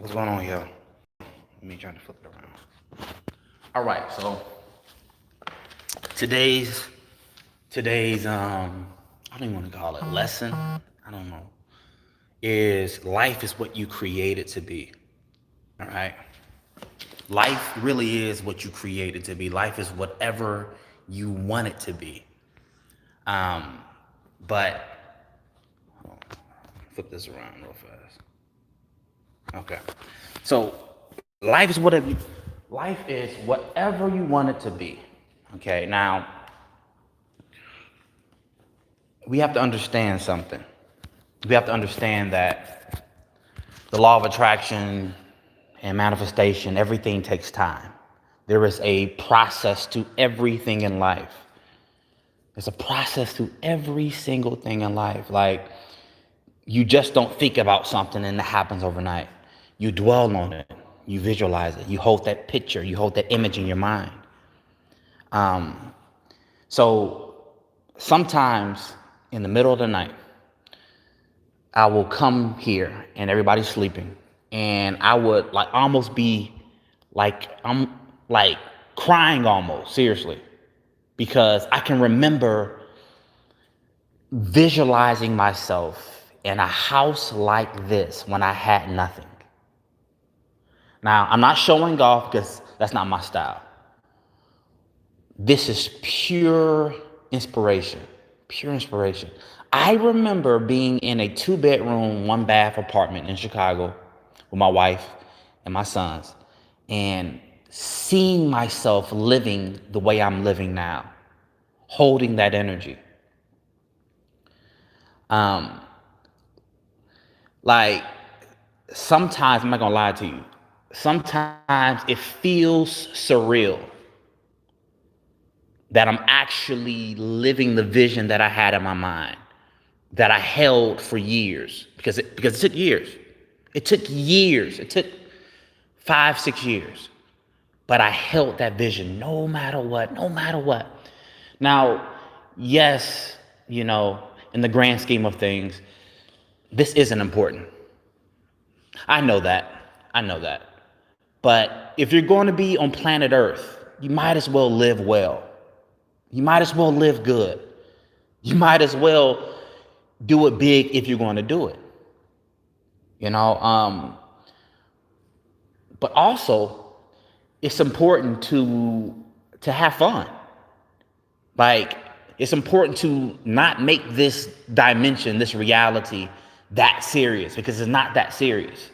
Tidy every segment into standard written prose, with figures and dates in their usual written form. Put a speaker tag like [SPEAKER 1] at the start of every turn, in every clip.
[SPEAKER 1] What's going on here? Me trying to flip it around. All right, so today's I don't even want to call it lesson. I don't know. Is life is what you create it to be. All right. Life really is what you create it to be. Life is whatever you want it to be. But hold on, flip this around real fast. Okay. So life is whatever you want it to be. Okay. Now we have to understand something. We have to understand that the law of attraction and manifestation, everything takes time. There is a process to everything in life. There's a process to every single thing in life. Like, you just don't think about something and it happens overnight. You dwell on it. You visualize it. You hold that picture. You hold that image in your mind. So sometimes in the middle of the night, I will come here and everybody's sleeping, and I would like almost be like, I'm like crying almost, seriously, because I can remember visualizing myself in a house like this when I had nothing. Now, I'm not showing off because that's not my style. This is pure inspiration. Pure inspiration. I remember being in a 2-bedroom, 1-bath apartment in Chicago with my wife and my sons, and seeing myself living the way I'm living now, holding that energy. Like, sometimes, I'm not gonna lie to you, sometimes it feels surreal that I'm actually living the vision that I had in my mind, that I held for years, because it took years. It took years. It took 5-6 years. But I held that vision no matter what, no matter what. Now, yes, in the grand scheme of things, this isn't important. I know that. But if you're going to be on planet Earth, you might as well live well. You might as well live good. You might as well do it big if you're going to do it. But also, it's important to have fun. Like, it's important to not make this dimension, this reality, that serious, because it's not that serious.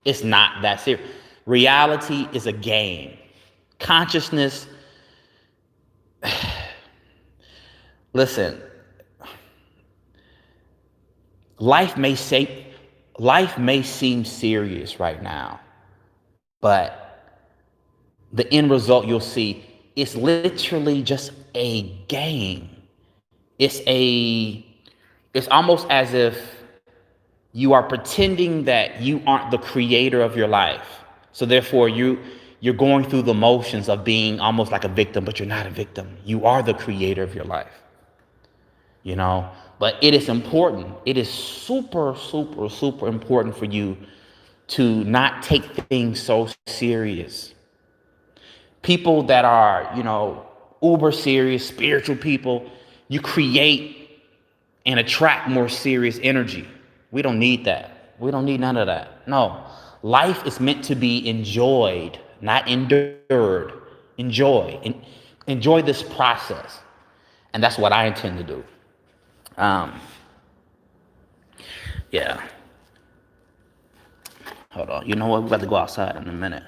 [SPEAKER 1] It's not that serious. Reality is a game. Consciousness, listen, life may seem serious right now, but the end result you'll see is literally just a game. It's almost as if you are pretending that you aren't the creator of your life. So therefore you're going through the motions of being almost like a victim, but you're not a victim. You are the creator of your life. But it is important. It is super, super, super important for you to not take things so serious. People that are, uber serious, spiritual people, you create and attract more serious energy. We don't need that. We don't need none of that. No, life is meant to be enjoyed, not endured. Enjoy this process. And that's what I intend to do. Yeah. Hold on. You know what? We're about to go outside in a minute.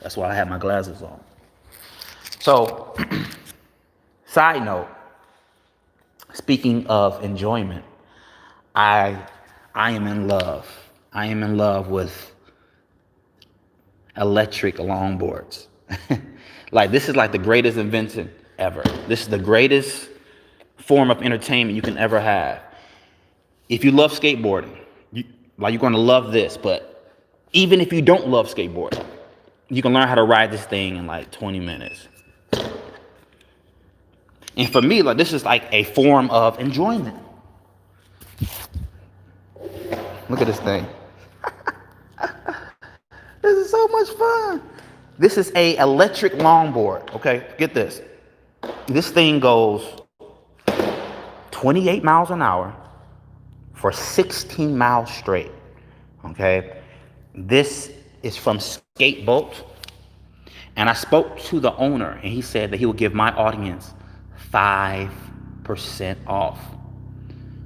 [SPEAKER 1] That's why I have my glasses on. So, side note, speaking of enjoyment, I am in love. I am in love with electric longboards. Like, this is like the greatest invention ever. This is the greatest form of entertainment you can ever have. If you love skateboarding, you're going to love this. But even if you don't love skateboarding, you can learn how to ride this thing in like 20 minutes. And for me, like, this is like a form of enjoyment. Look at this thing. much fun. This is a electric longboard, okay? Get this. This thing goes 28 miles an hour for 16 miles straight, okay? This is from Skateboard, and I spoke to the owner, and he said that he would give my audience 5% off.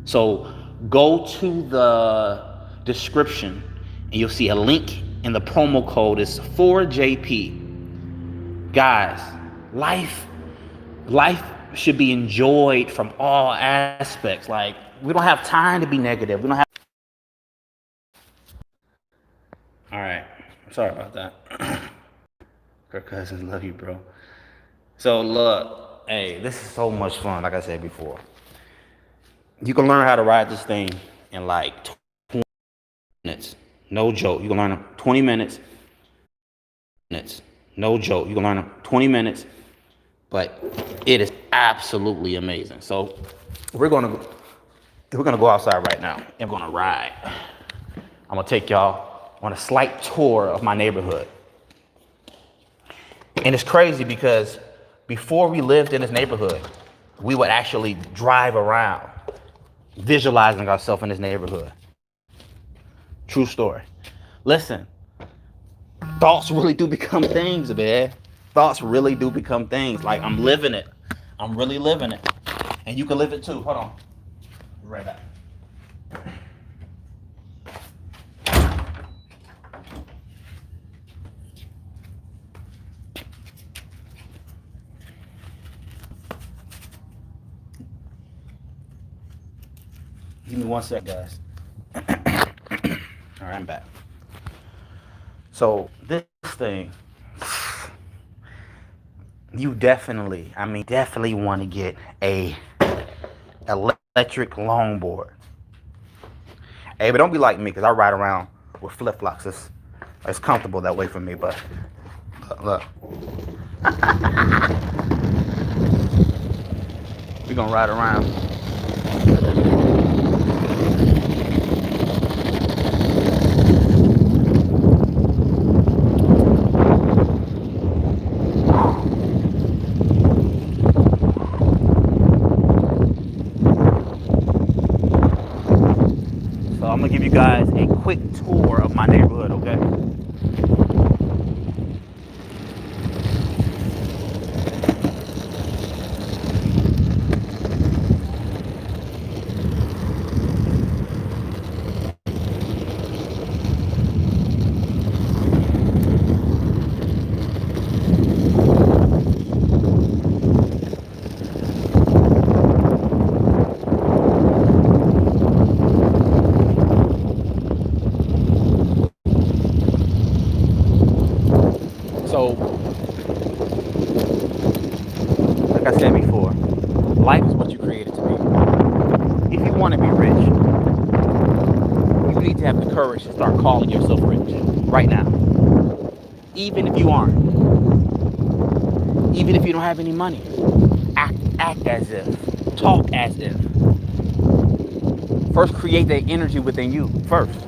[SPEAKER 1] So go to the description, and you'll see a link, and the promo code is 4JP. Guys, life should be enjoyed from all aspects. Like, we don't have time to be negative. We don't have. All right, I'm sorry about that. Kirk Cousins, love you, bro. So look, hey, this is so much fun. Like I said before, you can learn how to ride this thing in like 20 minutes. No joke. You can learn in 20 minutes. No joke. You can learn in 20 minutes. But it is absolutely amazing. So we're gonna go outside right now and we're gonna ride. I'm gonna take y'all on a slight tour of my neighborhood. And it's crazy because before we lived in this neighborhood, we would actually drive around visualizing ourselves in this neighborhood. True story. Listen, thoughts really do become things, man. Thoughts really do become things. Like, I'm living it. I'm really living it. And you can live it too. Hold on. Be right back. Give me 1 sec, guys. All right, I'm back. So this thing, you definitely want to get a electric longboard. Hey, but don't be like me, because I ride around with flip-flops. It's comfortable that way for me, but look. We're going to ride around. I'm gonna give you guys a quick tour of my neighborhood, okay? So, like I said before, life is what you create it to be. If you want to be rich, you need to have the courage to start calling yourself rich right now. Even if you aren't. Even if you don't have any money. Act as if. Talk as if. First, create that energy within you first.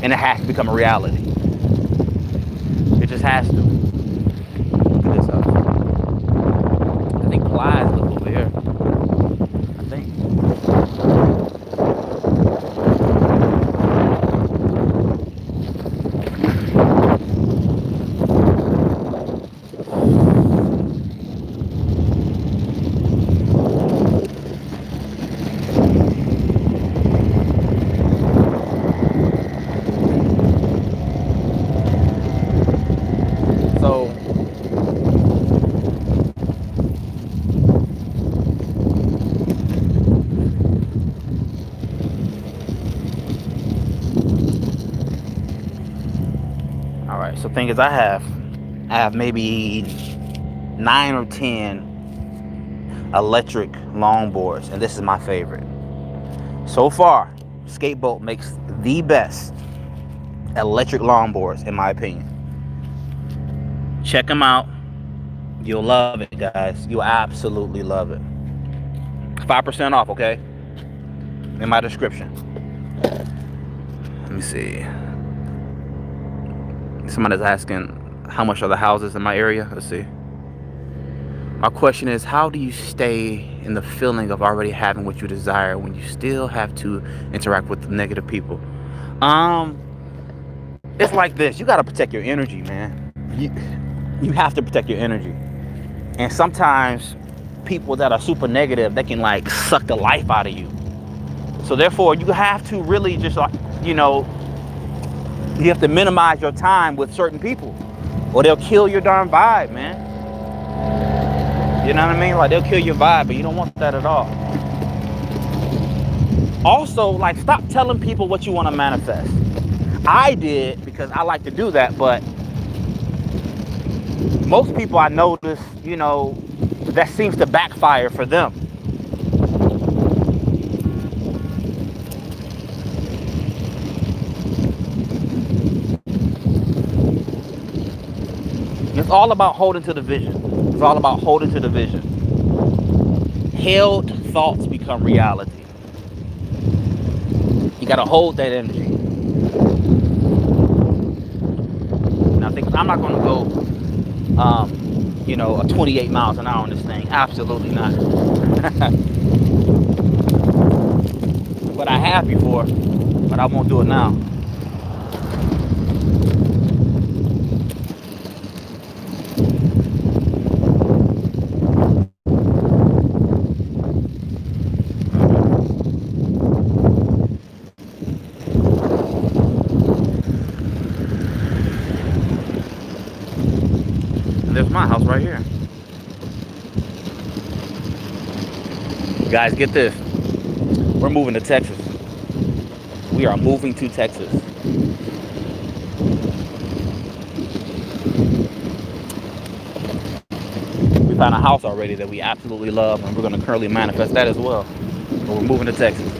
[SPEAKER 1] And it has to become a reality. It just has to. Look at this house. I think Clyde's live over here. I think. So the thing is, I have maybe 9 or 10 electric longboards, and this is my favorite. So far, Skateboard makes the best electric longboards, in my opinion. Check them out. You'll love it, guys. You'll absolutely love it. 5% off, okay? In my description. Let me see. Somebody's asking, how much are the houses in my area? Let's see. My question is, how do you stay in the feeling of already having what you desire when you still have to interact with negative people? It's like this. You got to protect your energy, man. You have to protect your energy. And sometimes people that are super negative, they can like suck the life out of you. So therefore, you have to really just like, you have to minimize your time with certain people, or they'll kill your darn vibe, man. You know what I mean? Like, they'll kill your vibe, but you don't want that at all. Also, like, stop telling people what you want to manifest. I did, because I like to do that, but most people I notice, that seems to backfire for them. It's all about holding to the vision. It's all about holding to the vision. Held thoughts become reality. You gotta hold that energy. Now, I'm not gonna go, a 28 miles an hour on this thing. Absolutely not. But I have before, but I won't do it now. There's my house right here. Guys, get this. We're moving to Texas. We are moving to Texas. We found a house already that we absolutely love, and we're going to currently manifest that as well. But we're moving to Texas.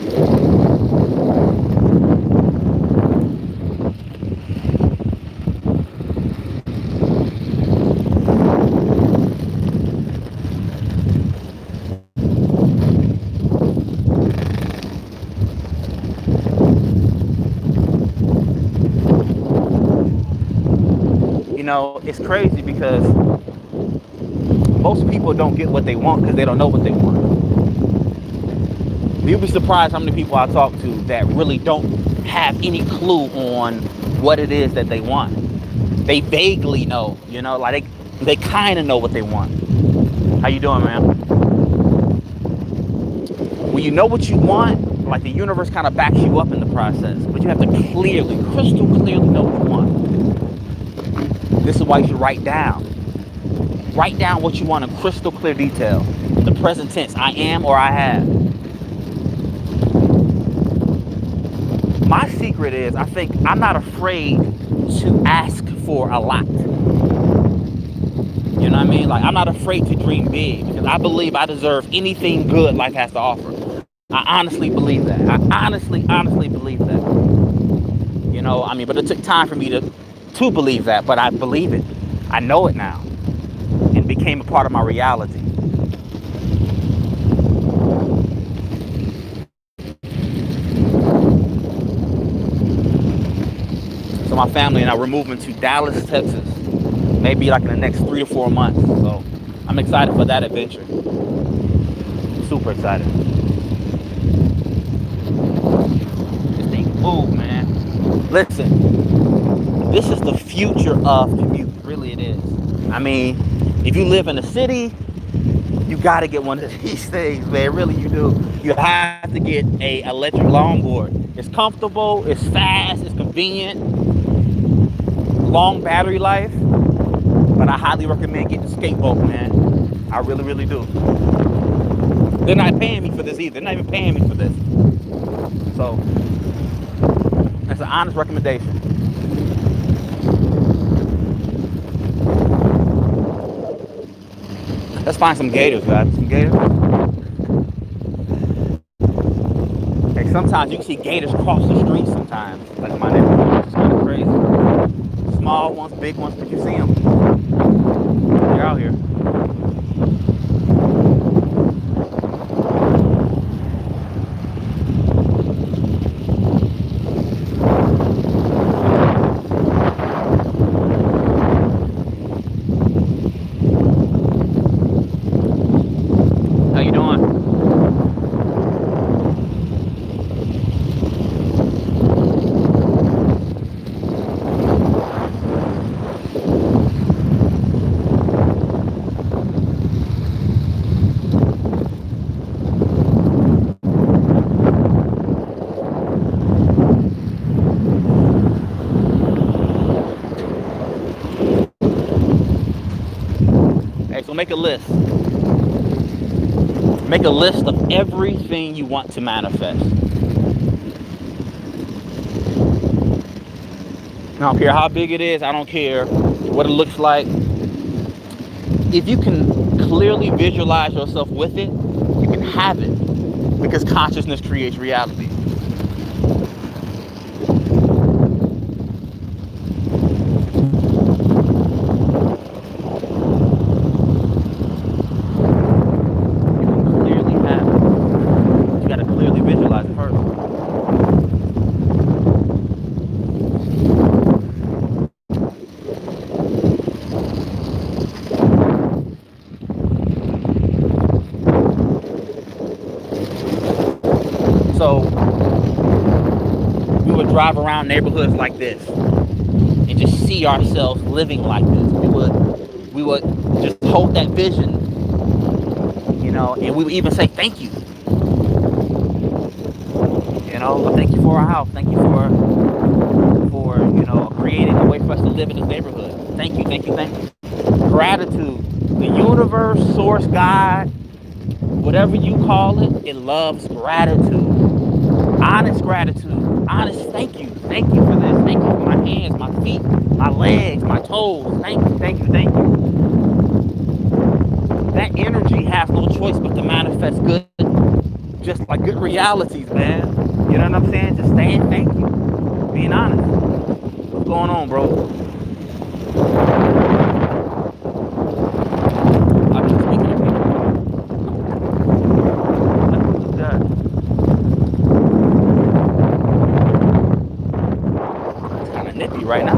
[SPEAKER 1] It's crazy because most people don't get what they want because they don't know what they want. You'll be surprised how many people I talk to that really don't have any clue on what it is that they want. They vaguely know, like they kind of know what they want. How you doing, man? When you know what you want, like, the universe kind of backs you up in the process, but you have to crystal clearly know what you want. This is why you should write down what you want in crystal clear detail. The present tense, I am or I have. My secret is, I think I'm not afraid to ask for a lot. You know what I mean? Like, I'm not afraid to dream big because I believe I deserve anything good life has to offer. I honestly believe that. I honestly believe that. But it took time for me to believe that, but I believe it. I know it now. And became a part of my reality. So my family and I, we're moving to Dallas, Texas. Maybe like in the next 3 to 4 months. So I'm excited for that adventure. Super excited. This thing move, man. Listen, this is the future of commute. Really, it is. If you live in a city, you got to get one of these things, man. Really, you do. You have to get a electric longboard. It's comfortable, it's fast, it's convenient, long battery life. But I highly recommend getting a skateboard, man. I really, really do. They're not paying me for this either. They're not even paying me for this. So that's an honest recommendation. Let's find some gators, guys. Some gators. Hey, sometimes you can see gators cross the street sometimes. Like in my neighborhood. It's kind of crazy. Small ones, big ones, but you see them. They're out here. make a list. Make a list of everything you want to manifest. I don't care how big it is. I don't care what it looks like. If you can clearly visualize yourself with it, you can have it, because consciousness creates reality. So we would drive around neighborhoods like this and just see ourselves living like this. We would just hold that vision, and we would even say thank you. Thank you for our house. Thank you for creating a way for us to live in this neighborhood. Thank you, thank you, thank you. Gratitude. The universe, source, God, whatever you call it, it loves gratitude. Honest gratitude. Honest thank you. Thank you for this. Thank you for my hands, my feet, my legs, my toes. Thank you, thank you, thank you. That energy has no choice but to manifest good. Just like good realities, man. You know what I'm saying? Just saying thank you. Being honest. What's going on, bro? I've been speaking to people. What's that? It's kind of nippy right now.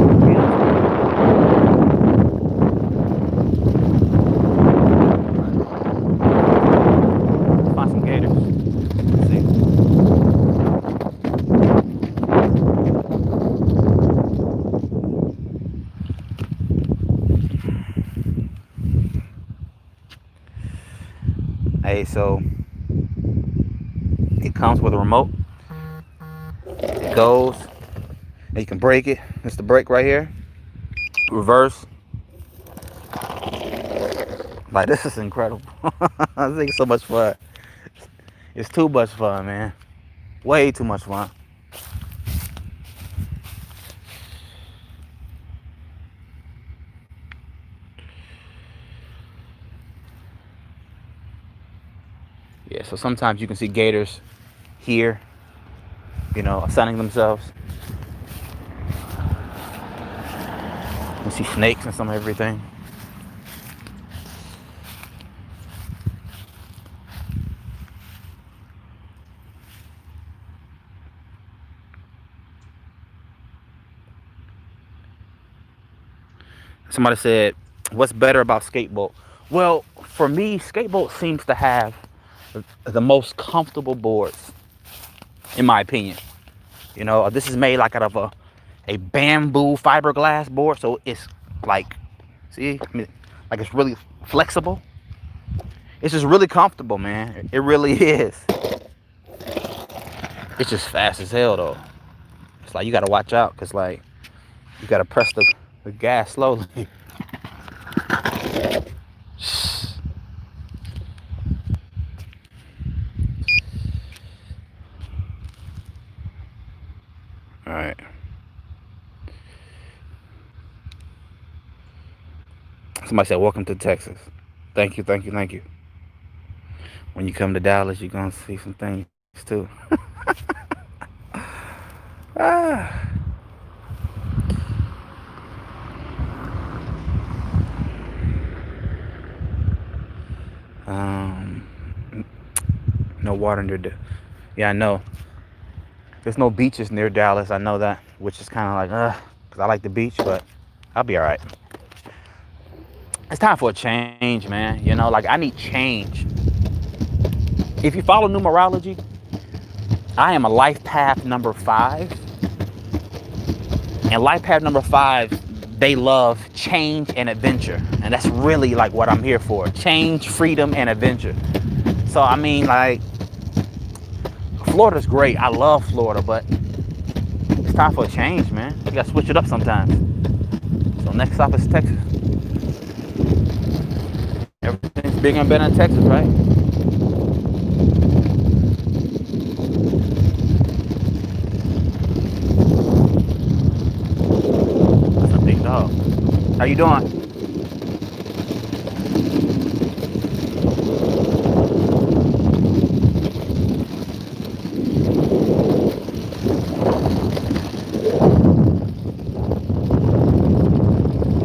[SPEAKER 1] Let's find some gators. Let's see. Hey, so it comes with a remote. It goes, and you can break it. It's the brake right here. Reverse. Like, this is incredible. I think it's so much fun. It's too much fun, man. Way too much fun. Yeah, so sometimes you can see gators here, sunning themselves. You see snakes and some everything. Somebody said, what's better about skateboard? Well, for me, skateboard seems to have the most comfortable boards, in my opinion. This is made like out of a bamboo fiberglass board, so it's like, see, like it's really flexible. It's just really comfortable, man. It really is. It's just fast as hell, though. It's like you gotta watch out, cause like you gotta press the gas slowly. All right. Somebody said, welcome to Texas. Thank you, thank you, thank you. When you come to Dallas, you're going to see some things, too. No water near yeah, I know. There's no beaches near Dallas. I know that, which is kind of like, because I like the beach, but I'll be all right. It's time for a change, man. Like, I need change. If you follow numerology, I am a life path number 5. And life path number 5, they love change and adventure. And that's really like what I'm here for. Change, freedom, and adventure. So, I mean, like, Florida's great. I love Florida, but it's time for a change, man. You gotta switch it up sometimes. So next stop is Texas. bigger and better in Texas, right? That's a big dog. How you doing?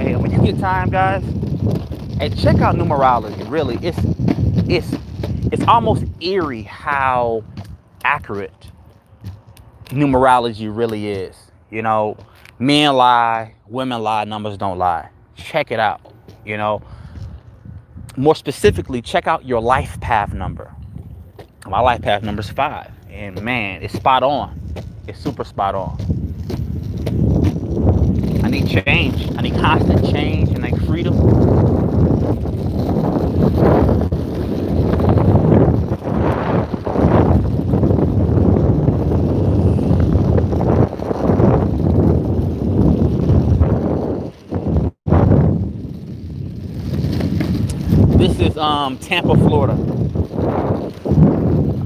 [SPEAKER 1] Hey, when you get time, guys, hey, check out Numerology. Really, it's almost eerie how accurate numerology really is. You know, men lie, women lie, numbers don't lie. Check it out. You know, more specifically, check out your life path number. My life path number is 5, and man, it's spot on. It's super spot on. I need change. I need constant change and like freedom. This is Tampa, Florida. I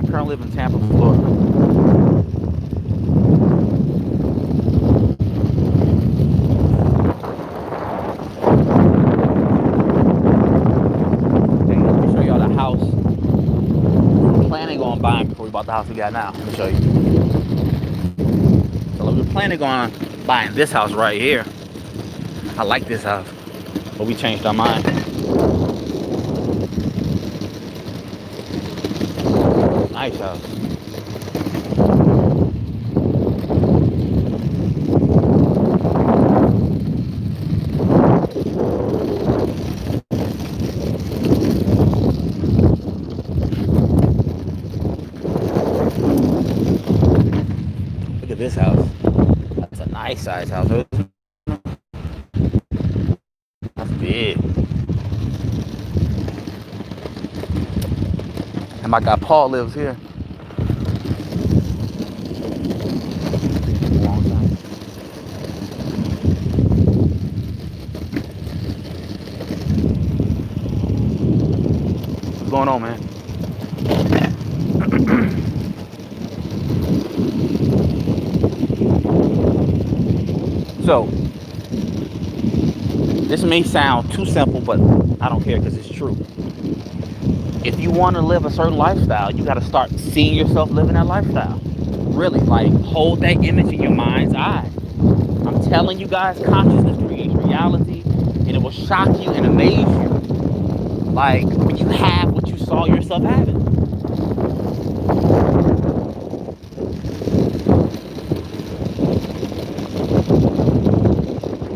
[SPEAKER 1] currently live in Tampa, Florida. Buying before we bought the house we got now. Let me show you. So we were planning on buying this house right here. I like this house, but we changed our mind. Nice house. This house, that's a nice size house. That's big. And my guy Paul lives here. What's going on, man? So, this may sound too simple, but I don't care because it's true. If you want to live a certain lifestyle, you got to start seeing yourself living that lifestyle. Really, like, hold that image in your mind's eye. I'm telling you guys, consciousness creates reality, and it will shock you and amaze you. Like, when you have what you saw yourself having.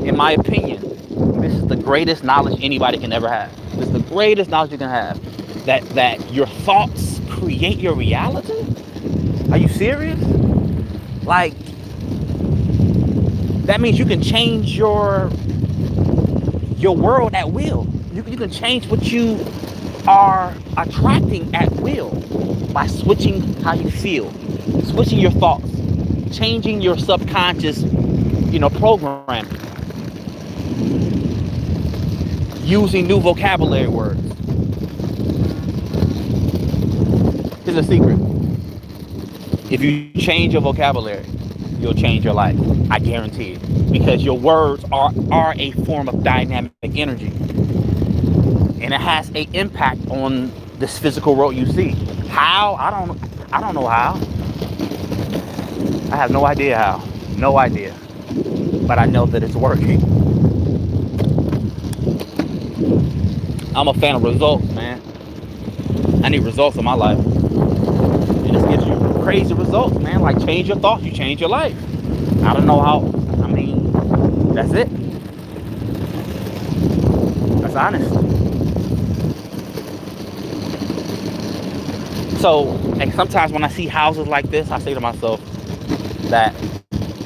[SPEAKER 1] In my opinion, this is the greatest knowledge anybody can ever have. This is the greatest knowledge you can have. That your thoughts create your reality? Are you serious? Like, that means you can change your world at will. You can change what you are attracting at will by switching how you feel, switching your thoughts, changing your subconscious, programming. Using new vocabulary words. Here's a secret. If you change your vocabulary, you'll change your life. I guarantee it. Because your words are a form of dynamic energy. And it has an impact on this physical world you see. How? I don't know how. I have no idea how. No idea. But I know that it's working. I'm a fan of results, man. I need results in my life. And this gives you crazy results, man. Like, change your thoughts, you change your life. I don't know how. I mean, that's it. That's honest. So, and sometimes when I see houses like this, I say to myself that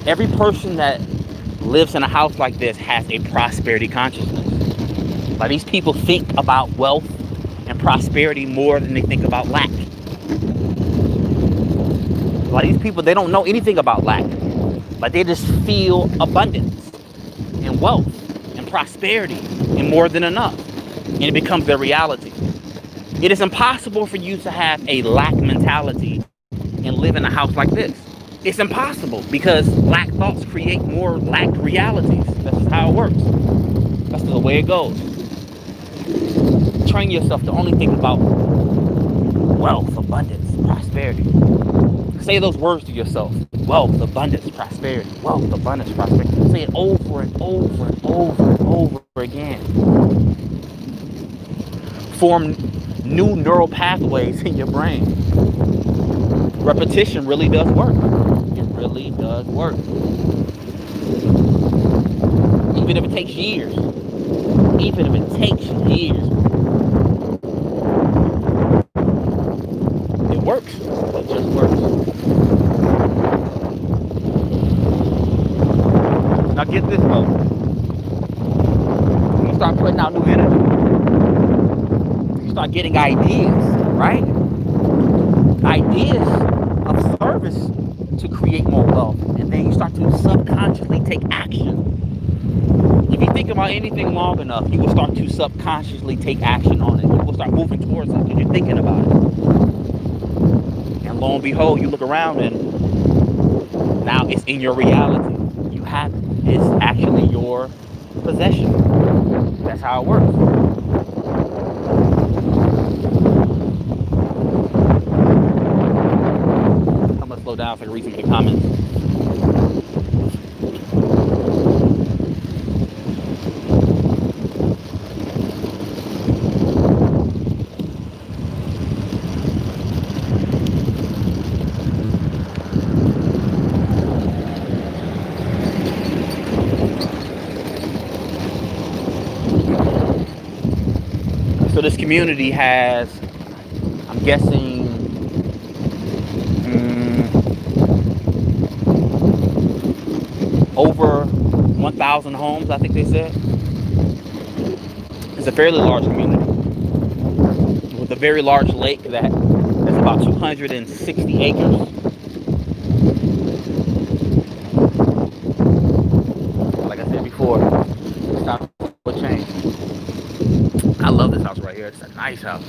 [SPEAKER 1] every person that lives in a house like this has a prosperity consciousness. Like, these people think about wealth and prosperity more than they think about lack. Like, these people, they don't know anything about lack. Like, they just feel abundance and wealth and prosperity and more than enough. And it becomes their reality. It is impossible for you to have a lack mentality and live in a house like this. It's impossible because lack thoughts create more lack realities. That's just how it works. That's the way it goes. Train yourself to only think about wealth, abundance, prosperity. Say those words to yourself. Wealth, abundance, prosperity. Wealth, abundance, prosperity. Say it over and over and over and over again. Form new neural pathways in your brain. Repetition really does work. It really does work. Even if it takes years. Even if it takes years. It works. It just works. Now get this though. When you start putting out new energy, you start getting ideas, right? Ideas of service to create more wealth. And then you start to subconsciously take action. If you think about anything long enough, you will start to subconsciously take action on it. You will start moving towards it because you're thinking about it. And lo and behold, you look around and now it's in your reality. You have it. It's actually your possession. That's how it works. I'm gonna slow down so I can read some of the comments. So this community has, I'm guessing, over 1,000 homes, I think they said. It's a fairly large community with a very large lake that's about 260 acres. Like I said before, it's time for change. I love this house right here. It's a nice house.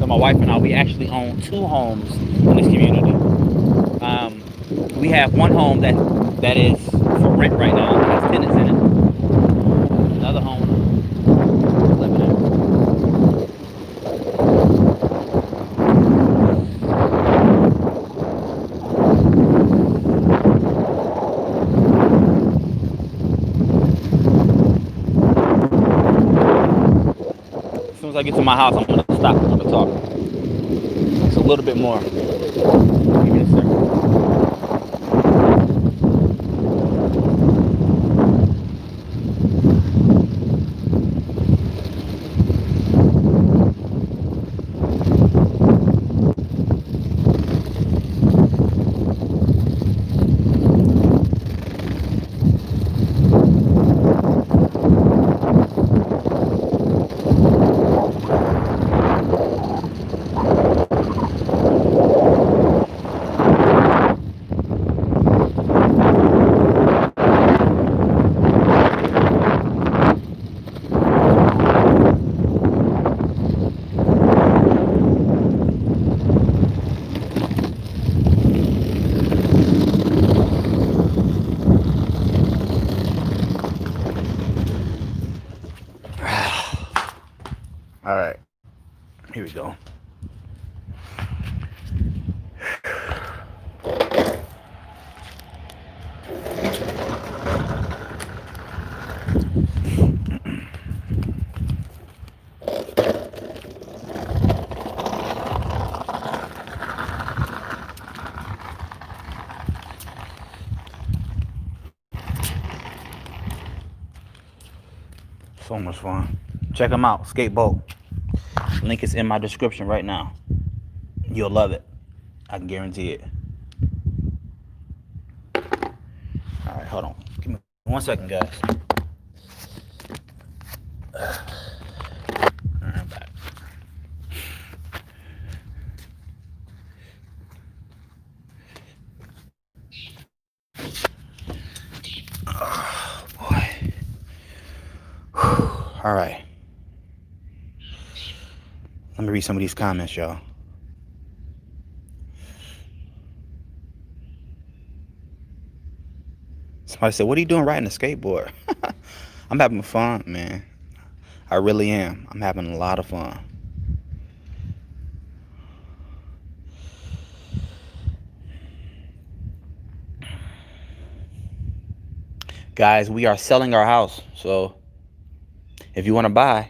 [SPEAKER 1] My wife and I, we actually own 2 homes in this community. We have one home that is for rent right now, it has tenants in it. Another home we're living in. As soon as I get to my house, I'm gonna stop. I'm gonna talk. It's a little bit more. Give me a second. All right, here we go. So much fun. Check them out, Skateboard. Link is in my description right now. You'll love it. I can guarantee it. All right, hold on. Give me 1 second, guys. All right, I'm back. Oh, boy. Whew. All right. Let me read some of these comments, y'all. Somebody said, what are you doing riding a skateboard? I'm having fun, man. I really am. I'm having a lot of fun. Guys, we are selling our house. So if you want to buy,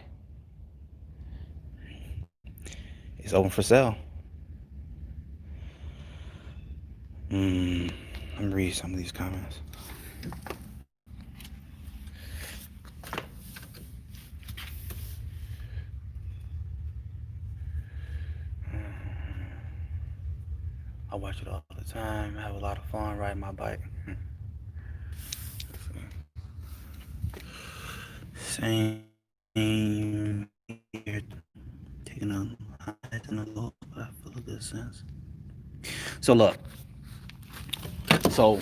[SPEAKER 1] it's open for sale. Let me read some of these comments. I watch it all the time. I have a lot of fun riding my bike. Same here. Taking a high and a low, but I feel a good sense. So look. So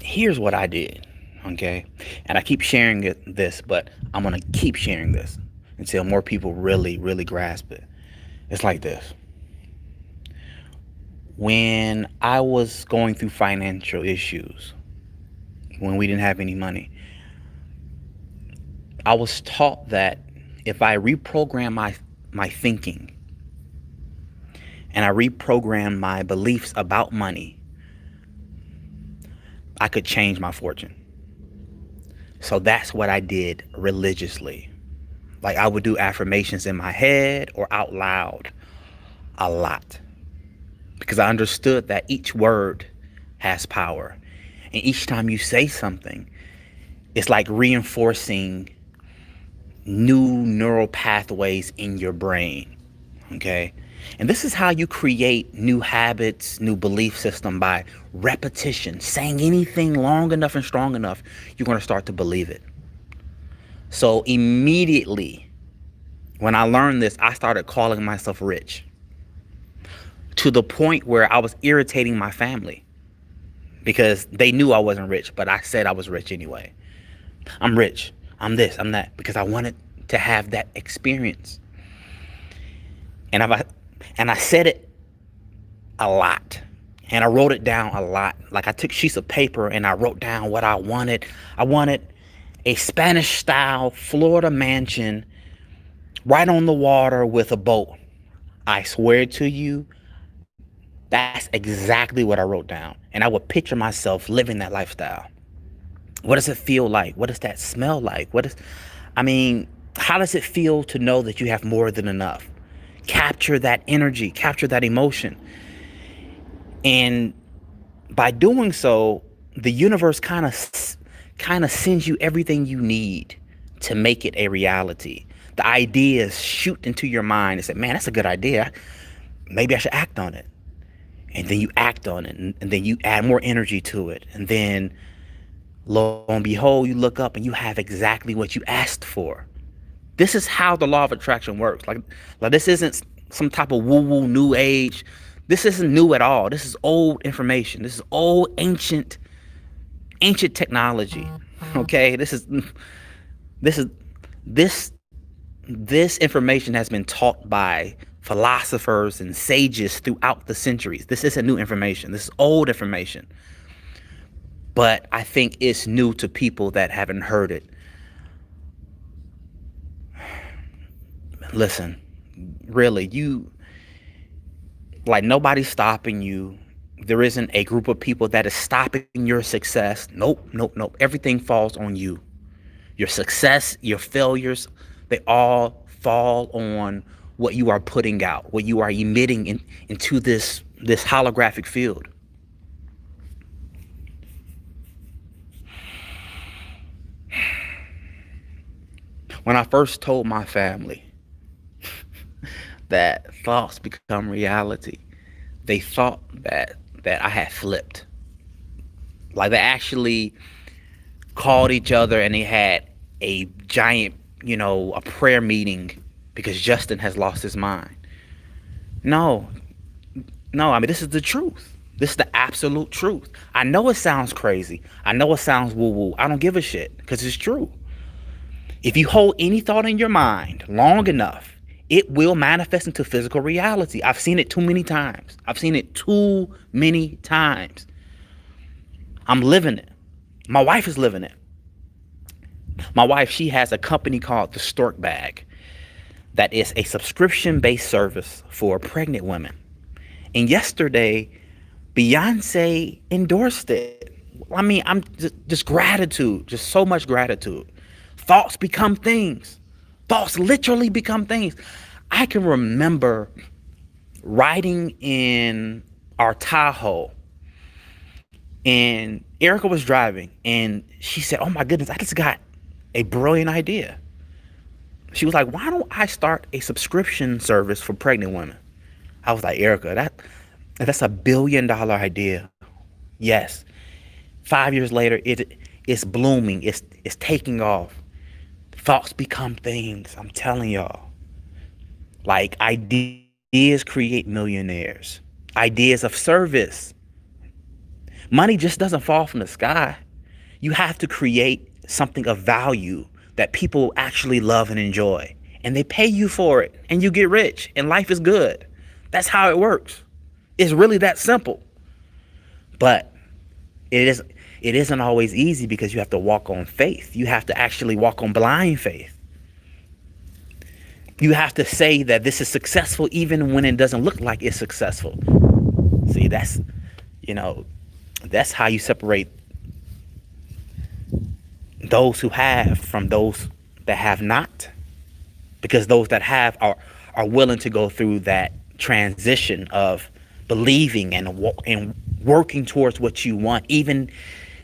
[SPEAKER 1] here's what I did, okay? And I keep sharing this, but I'm gonna keep sharing this until more people really, really grasp it. It's like this. When I was going through financial issues, when we didn't have any money, I was taught that if I reprogram my thinking and I reprogram my beliefs about money, I could change my fortune. So that's what I did religiously. Like I would do affirmations in my head or out loud a lot, because I understood that each word has power. And each time you say something, it's like reinforcing new neural pathways in your brain, okay? And this is how you create new habits, new belief system, by repetition. Saying anything long enough and strong enough, you're going to start to believe it. So immediately when I learned this, I started calling myself rich, to the point where I was irritating my family because they knew I wasn't rich, but I said I was rich anyway. I'm rich. I'm this, I'm that, because I wanted to have that experience. And I said it a lot, and I wrote it down a lot. Like I took sheets of paper and I wrote down what I wanted. I wanted a Spanish style Florida mansion right on the water with a boat. I swear to you, that's exactly what I wrote down. And I would picture myself living that lifestyle. What does it feel like? What does that smell like? How does it feel to know that you have more than enough? Capture that energy, capture that emotion. And by doing so, the universe kind of sends you everything you need to make it a reality. The ideas shoot into your mind and say, man, that's a good idea. Maybe I should act on it. And then you act on it, and then you add more energy to it. And then lo and behold, you look up and you have exactly what you asked for. This is how the law of attraction works. Like this isn't some type of woo-woo new age. This isn't new at all. This is old information. This is old, ancient technology. Okay? This information has been taught by philosophers and sages throughout the centuries. This isn't new information. This is old information. But I think it's new to people that haven't heard it. Listen, really, nobody's stopping you. There isn't a group of people that is stopping your success. Nope. Everything falls on you. Your success, your failures, they all fall on what you are putting out, what you are emitting into this holographic field. When I first told my family that thoughts become reality, they thought that I had flipped. Like they actually called each other and they had a giant, a prayer meeting because Justin has lost his mind. No, no, I mean, this is the truth. This is the absolute truth. I know it sounds crazy. I know it sounds woo-woo. I don't give a shit because it's true. If you hold any thought in your mind long enough, it will manifest into physical reality. I've seen it too many times. I've seen it too many times. I'm living it. My wife is living it. My wife, she has a company called the Stork Bag that is a subscription-based service for pregnant women. And yesterday, Beyonce endorsed it. I mean, I'm just gratitude, just so much gratitude. Thoughts become things. Thoughts literally become things. I can remember riding in our Tahoe and Erica was driving and she said, "Oh my goodness, I just got a brilliant idea." She was like, "Why don't I start a subscription service for pregnant women?" I was like, "Erica, that's $1 billion idea." Yes. 5 years later, it's blooming. It's taking off. Thoughts become things. I'm telling y'all. Like, ideas create millionaires. Ideas of service. Money just doesn't fall from the sky. You have to create something of value that people actually love and enjoy. And they pay you for it. And you get rich. And life is good. That's how it works. It's really that simple. But it isn't always easy because you have to walk on faith. You have to actually walk on blind faith. You have to say that this is successful even when it doesn't look like it's successful. See, that's how you separate those who have from those that have not. Because those that have are willing to go through that transition of believing and working towards what you want, even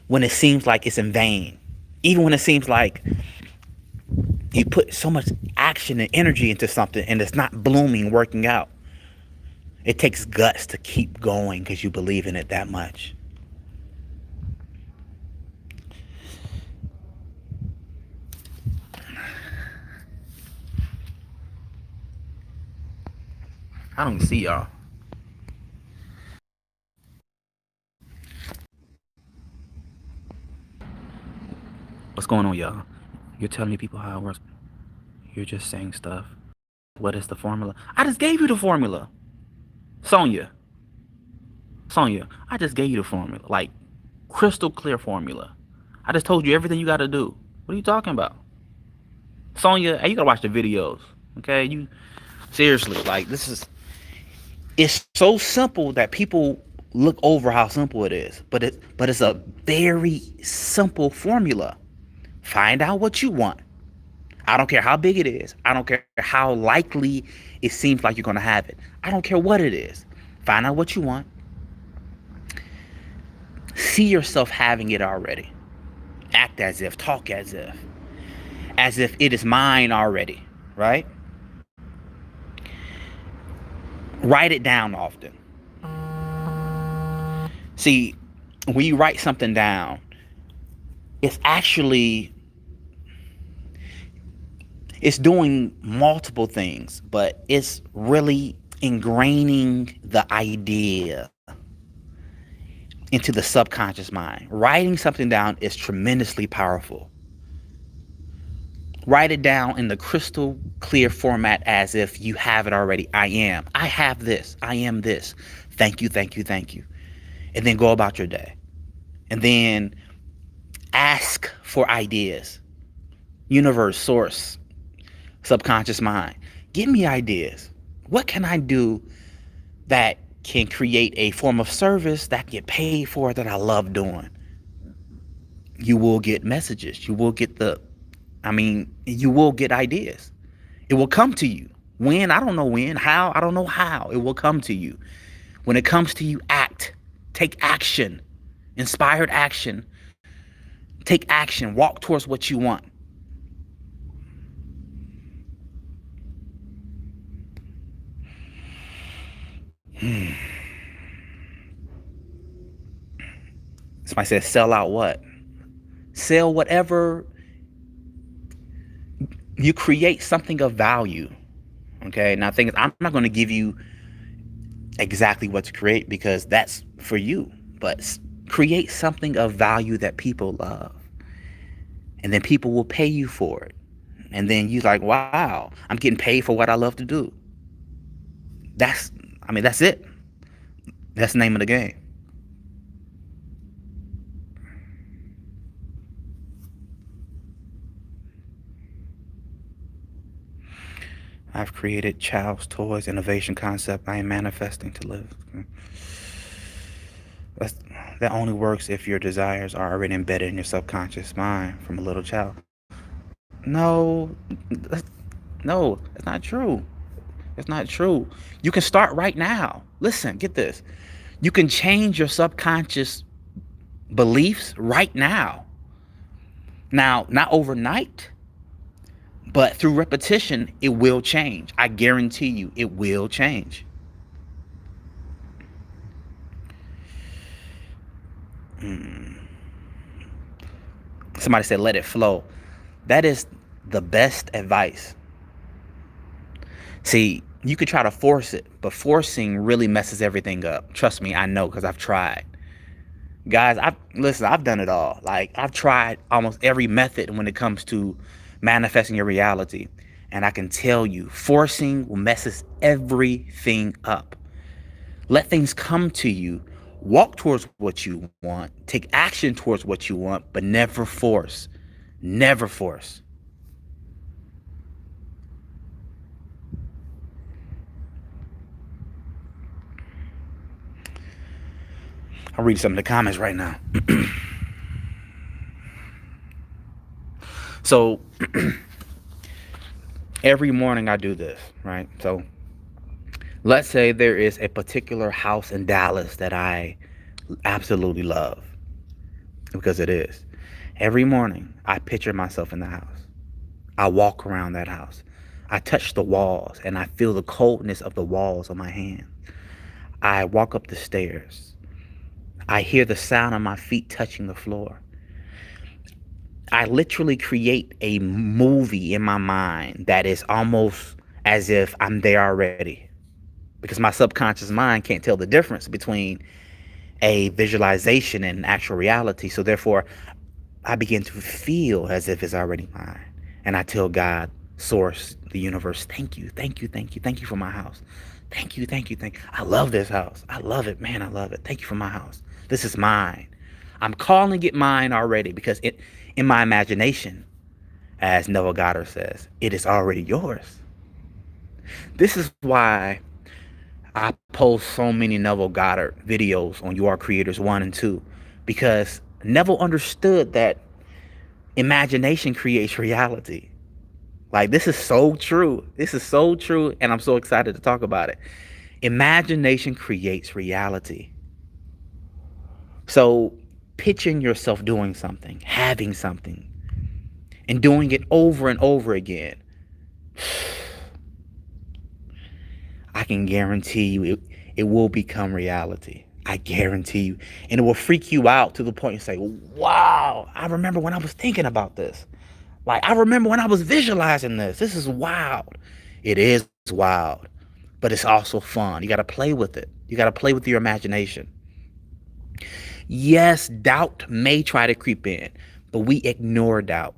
[SPEAKER 1] when it seems like it's in vain, even when it seems like you put so much action and energy into something and it's not blooming, working out. It takes guts to keep going because you believe in it that much. I don't see y'all. What's going on, y'all? You're telling me people how it works. You're just saying stuff. What is the formula? I just gave you the formula. Sonia, I just gave you the formula. Like, crystal clear formula. I just told you everything you got to do. What are you talking about? Sonia, hey, you got to watch the videos. Okay? You seriously, like, it's so simple that people look over how simple it is. But it's a very simple formula. Find out what you want. I don't care how big it is. I don't care how likely it seems like you're going to have it. I don't care what it is. Find out what you want. See yourself having it already. Act as if, talk as if it is mine already, right? Write it down often. See, when you write something down, it's doing multiple things, but it's really ingraining the idea into the subconscious mind. Writing something down is tremendously powerful. Write it down in the crystal clear format as if you have it already. I have this. I am this. Thank you, thank you, thank you. And then go about your day. And then ask for ideas. Universe, source, subconscious mind. Give me ideas. What can I do that can create a form of service that I get paid for, that I love doing? You will get messages. You will get you will get ideas. It will come to you. When? I don't know when. How? I don't know how. It will come to you. When it comes to you, act. Take action. Inspired action. Take action. Walk towards what you want. Somebody says, sell out what? Sell whatever. You create something of value. Okay. Now, thing is, I'm not going to give you exactly what to create because that's for you. But create something of value that people love. And then people will pay you for it. And then you're like, wow, I'm getting paid for what I love to do. That's it. That's the name of the game. I've created child's toys, innovation concept I am manifesting to live. That only works if your desires are already embedded in your subconscious mind from a little child. No, no, it's not true. It's not true. You can start right now. Listen, get this. You can change your subconscious beliefs right now. Now, not overnight, but through repetition, it will change. I guarantee you, it will change. Somebody said, let it flow. That is the best advice. See, you could try to force it, but forcing really messes everything up. Trust me, I know, because I've tried. Guys, I've done it all. Like, I've tried almost every method when it comes to manifesting your reality. And I can tell you, forcing messes everything up. Let things come to you. Walk towards what you want. Take action towards what you want, but never force. Never force. I'll read some of the comments right now. So every morning I do this, right? So let's say there is a particular house in Dallas that I absolutely love, because it is. Every morning I picture myself in the house. I walk around that house. I touch the walls and I feel the coldness of the walls on my hands. I walk up the stairs. I hear the sound of my feet touching the floor. I literally create a movie in my mind that is almost as if I'm there already, because my subconscious mind can't tell the difference between a visualization and actual reality. So therefore, I begin to feel as if it's already mine. And I tell God, source, the universe, thank you, thank you, thank you, thank you for my house. Thank you, thank you, thank you. I love this house. I love it, man, I love it. Thank you for my house. This is mine. I'm calling it mine already, because in my imagination, as Neville Goddard says, it is already yours. This is why I post so many Neville Goddard videos on YouAreCreators 1 and 2, because Neville understood that imagination creates reality. Like, this is so true. This is so true, and I'm so excited to talk about it. Imagination creates reality. So picturing yourself doing something, having something, and doing it over and over again, I can guarantee you it will become reality. I guarantee you. And it will freak you out to the point you say, wow, I remember when I was thinking about this. Like, I remember when I was visualizing this. This is wild. It is wild, but it's also fun. You got to play with it. You got to play with your imagination. Yes, doubt may try to creep in, but we ignore doubt.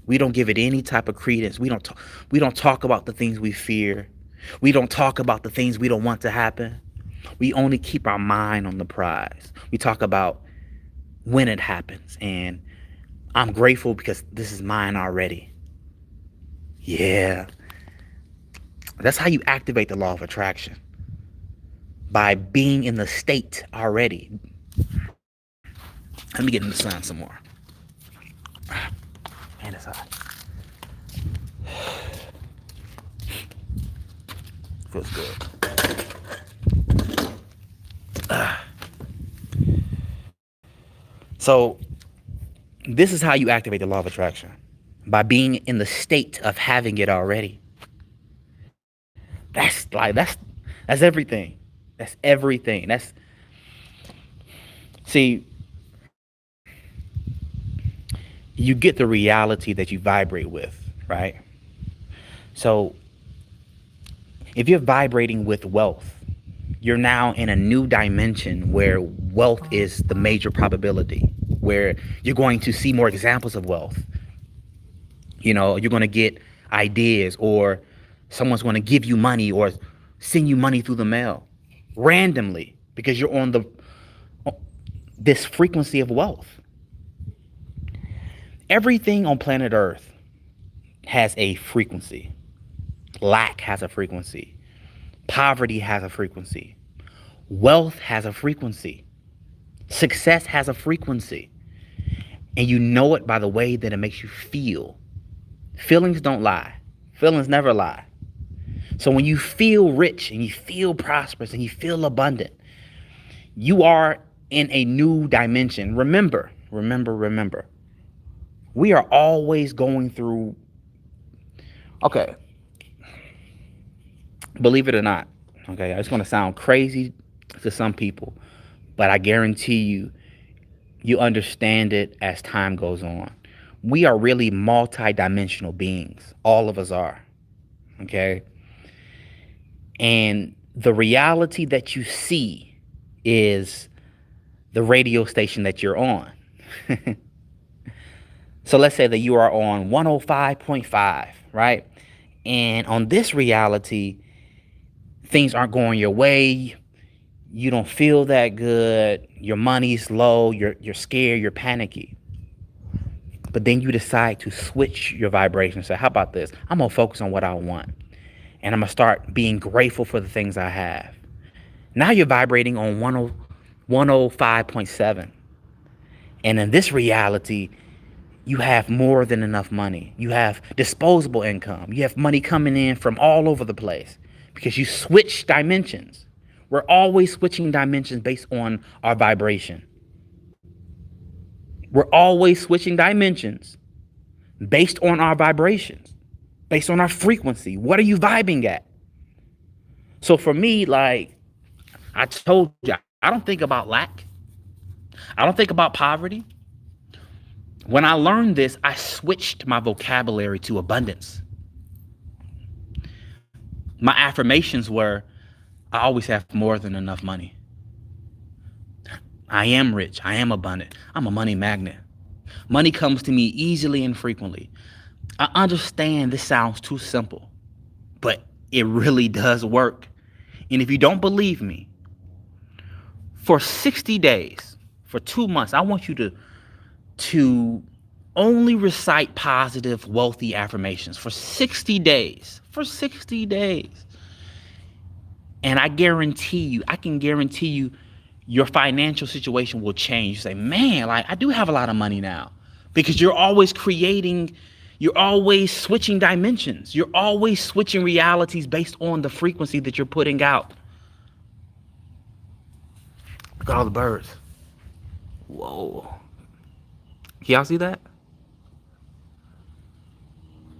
[SPEAKER 1] We don't give it any type of credence. We don't talk about the things we fear. We don't talk about the things we don't want to happen. We only keep our mind on the prize. We talk about when it happens. And I'm grateful because this is mine already. Yeah. That's how you activate the law of attraction. By being in the state already. Let me get in the sun some more. Man, it's hot. Feels good. So this is how you activate the law of attraction. By being in the state of having it already. That's everything. That's everything. See, you get the reality that you vibrate with, right? So if you're vibrating with wealth, you're now in a new dimension where wealth is the major probability, where you're going to see more examples of wealth. You're going to get ideas, or someone's going to give you money or send you money through the mail randomly because you're on this frequency of wealth. Everything on planet Earth has a frequency. Lack has a frequency. Poverty has a frequency. Wealth has a frequency. Success has a frequency. And you know it by the way that it makes you feel. Feelings don't lie. Feelings never lie. So when you feel rich and you feel prosperous and you feel abundant, you are in a new dimension. Remember. We are always going through, okay, believe it or not, okay, it's going to sound crazy to some people, but I guarantee you understand it as time goes on. We are really multi-dimensional beings. All of us are, okay? And the reality that you see is the radio station that you're on. So let's say that you are on 105.5, right? And on this reality, things aren't going your way. You don't feel that good. Your money's low. You're scared. You're panicky. But then you decide to switch your vibration. Say, how about this? I'm going to focus on what I want. And I'm going to start being grateful for the things I have. Now you're vibrating on 105.7. And in this reality, you have more than enough money. You have disposable income. You have money coming in from all over the place because you switch dimensions. We're always switching dimensions based on our vibration. We're always switching dimensions based on our vibrations, based on our frequency. What are you vibing at? So for me, like I told you, I don't think about lack. I don't think about poverty. When I learned this, I switched my vocabulary to abundance. My affirmations were, I always have more than enough money. I am rich. I am abundant. I'm a money magnet. Money comes to me easily and frequently. I understand this sounds too simple, but it really does work. And if you don't believe me, for 60 days, for 2 months, I want you to only recite positive, wealthy affirmations for 60 days. For 60 days. And I can guarantee you, your financial situation will change. You say, man, like I do have a lot of money now. Because you're always switching dimensions. You're always switching realities based on the frequency that you're putting out. Look at all the birds. Whoa. Can y'all see that?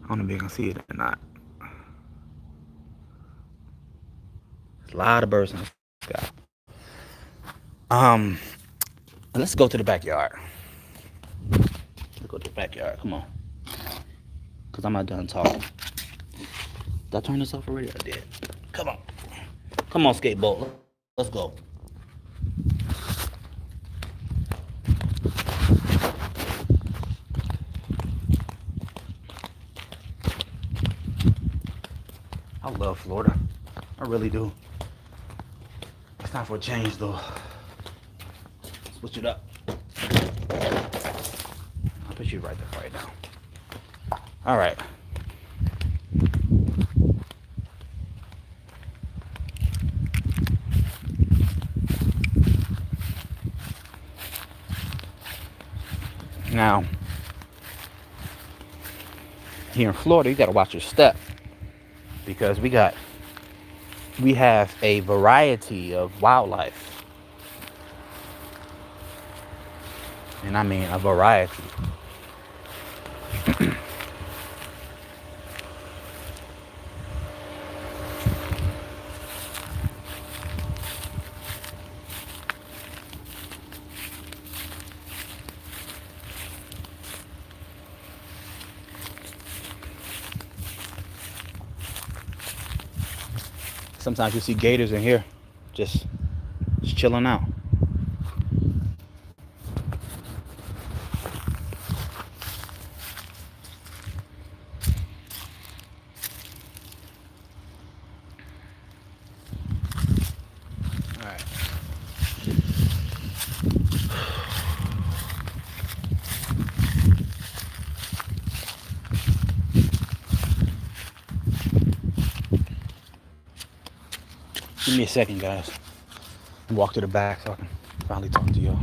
[SPEAKER 1] I don't know if you can see it or not. There's a lot of birds in the sky. Let's go to the backyard. Let's go to the backyard. Come on. Because I'm not done talking. Did I turn this off already? I did. Come on. Come on, skateboard. Let's go. I love Florida. I really do. It's time for a change, though. Switch it up. I'll put you right there right now. All right. Now, here in Florida, you got to watch your step because we have a variety of wildlife. And I mean a variety. Sometimes you see gators in here just chilling out. All right. Give me a second, guys. Walk to the back so I can finally talk to y'all.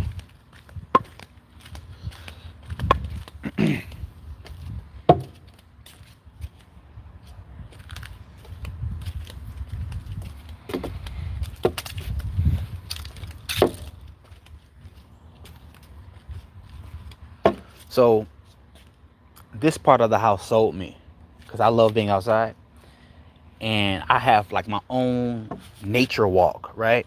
[SPEAKER 1] So this part of the house sold me because I love being outside, and I have like my own nature walk, right?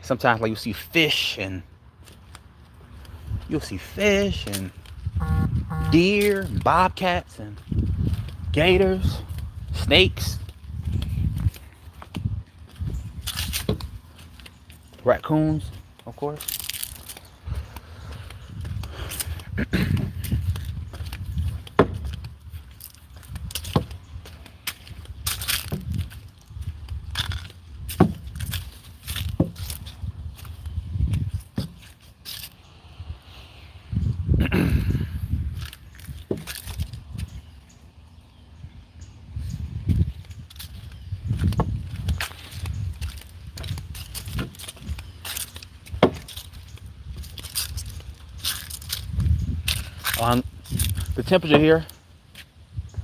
[SPEAKER 1] Sometimes like you'll see fish and deer and bobcats and gators, snakes, raccoons, of course.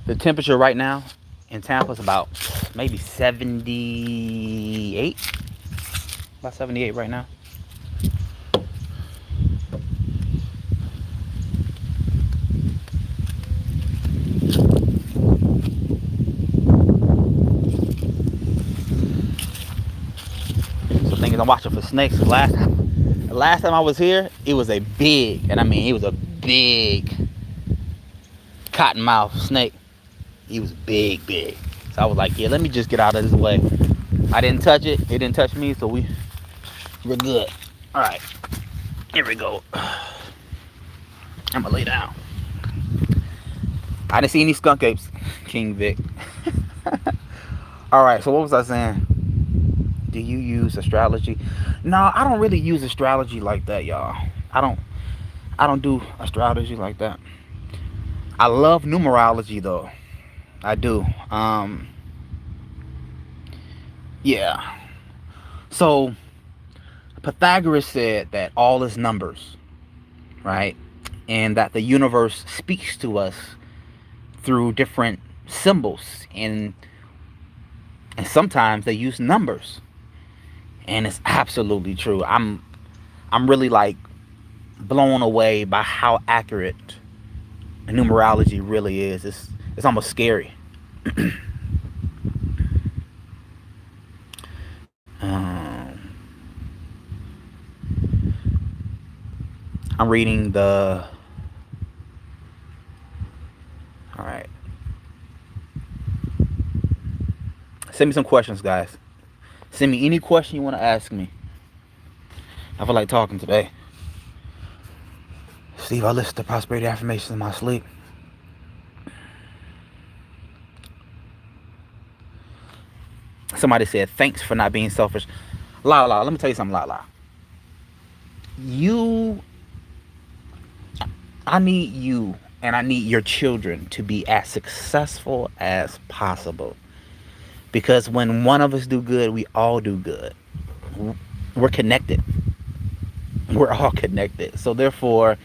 [SPEAKER 1] The temperature right now in Tampa is about maybe 78. About 78 right now. So the thing is, I'm watching for snakes. The last time I was here, it was a big cottonmouth snake. He was big. So I was like, yeah, let me just get out of this way. I didn't touch it. It didn't touch me, so we're good. All right, here we go. I'm gonna lay down. I didn't see any skunk apes, King Vic. All right, so what was I saying? Do you use astrology? No, I don't really use astrology like that, y'all. I don't do astrology like that. I love numerology though. I do. Yeah. So Pythagoras said that all is numbers, right? And that the universe speaks to us through different symbols, and sometimes they use numbers. And it's absolutely true. I'm really like blown away by how accurate numerology really is. It's almost scary. I'm reading the. All right. Send me some questions, guys. Send me any question you want to ask me. I feel like talking today. Steve, I listen to prosperity affirmations in my sleep. Somebody said, thanks for not being selfish. Lala, let me tell you something, Lala. I need you and I need your children to be as successful as possible. Because when one of us do good, we all do good. We're connected. We're all connected. So therefore,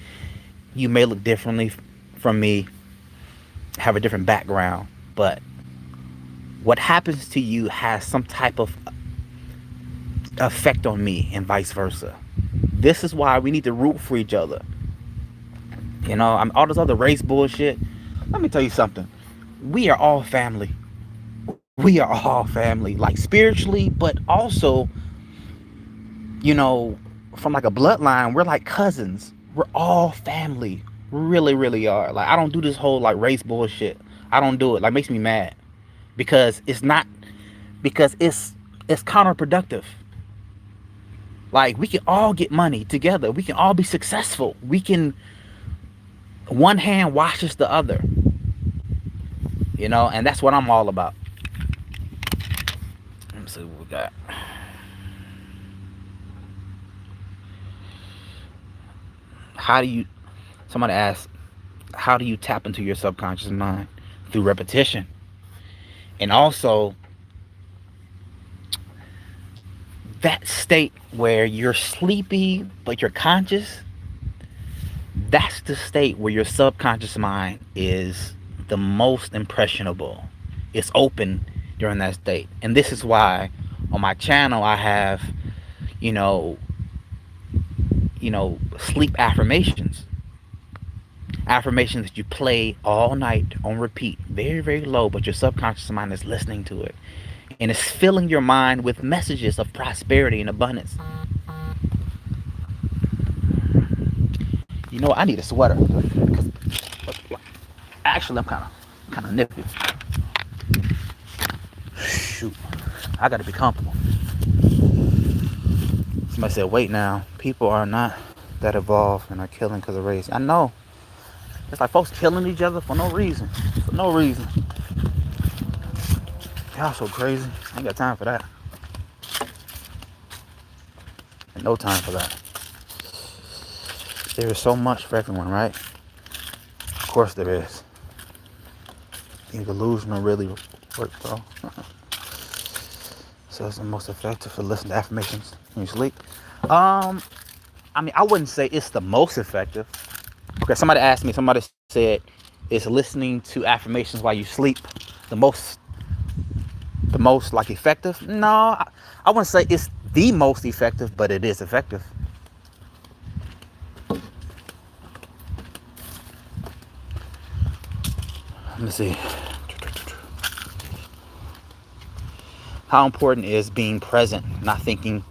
[SPEAKER 1] you may look differently from me, have a different background, but what happens to you has some type of effect on me and vice versa. This is why we need to root for each other. You know, all this other race bullshit. Let me tell you something. We are all family. We are all family, like spiritually, but also, you know, from like a bloodline, we're like cousins. We're all family. We really, really are. Like, I don't do this whole like race bullshit. I don't do it. Like, makes me mad. because it's counterproductive. Like, we can all get money together. We can all be successful. One hand washes the other, and that's what I'm all about. Let me see what we got. Somebody asked, how do you tap into your subconscious mind? Through repetition. And also, that state where you're sleepy but you're conscious, that's the state where your subconscious mind is the most impressionable. It's open during that state. And this is why on my channel I have, sleep affirmations. Affirmations that you play all night on repeat, very, very low, but your subconscious mind is listening to it. And it's filling your mind with messages of prosperity and abundance. I need a sweater. Actually, I'm kind of nippy. Shoot, I gotta be comfortable. Somebody said, wait now, people are not that evolved and are killing because of race. I know. It's like folks killing each other for no reason. For no reason. Y'all so crazy. I ain't got time for that. And no time for that. There is so much for everyone, right? Of course there is. You delusional really work, bro. So it's the most effective for listening to affirmations when you sleep. I wouldn't say it's the most effective. Okay, somebody said, is listening to affirmations while you sleep the most like effective? No, I wouldn't say it's the most effective, but it is effective. Let me see. How important is being present, not thinking,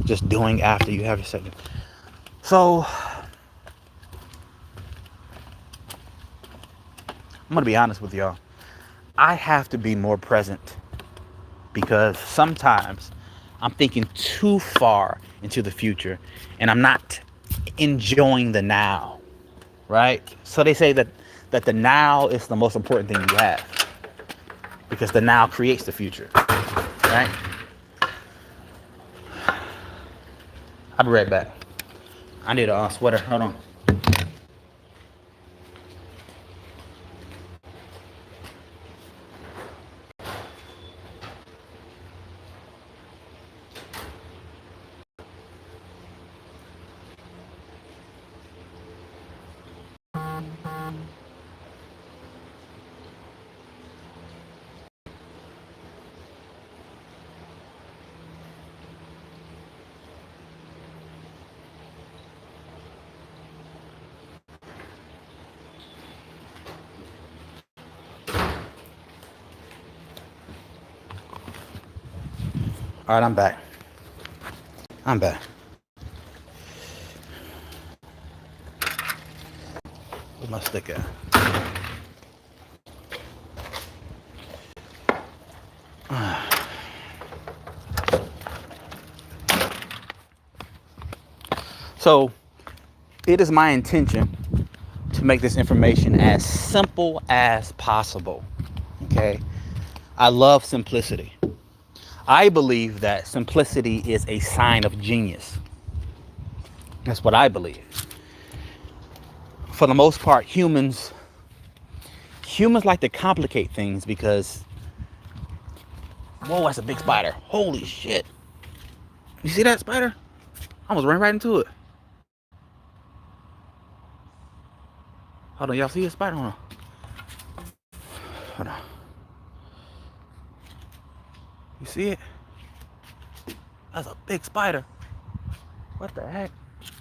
[SPEAKER 1] just doing after you have your second? So, I'm gonna be honest with y'all. I have to be more present because sometimes I'm thinking too far into the future and I'm not enjoying the now, right? So they say that the now is the most important thing you have because the now creates the future, right? I'll be right back. I need a sweater. Hold on. All right, I'm back. Where's my stick at? So, it is my intention to make this information as simple as possible. Okay? I love simplicity. I believe that simplicity is a sign of genius. That's what I believe. For the most part, humans like to complicate things because, whoa, that's a big spider. Holy shit. You see that spider? I almost ran right into it. Hold on, y'all see a spider? Hold on. You see it? That's a big spider. What the heck?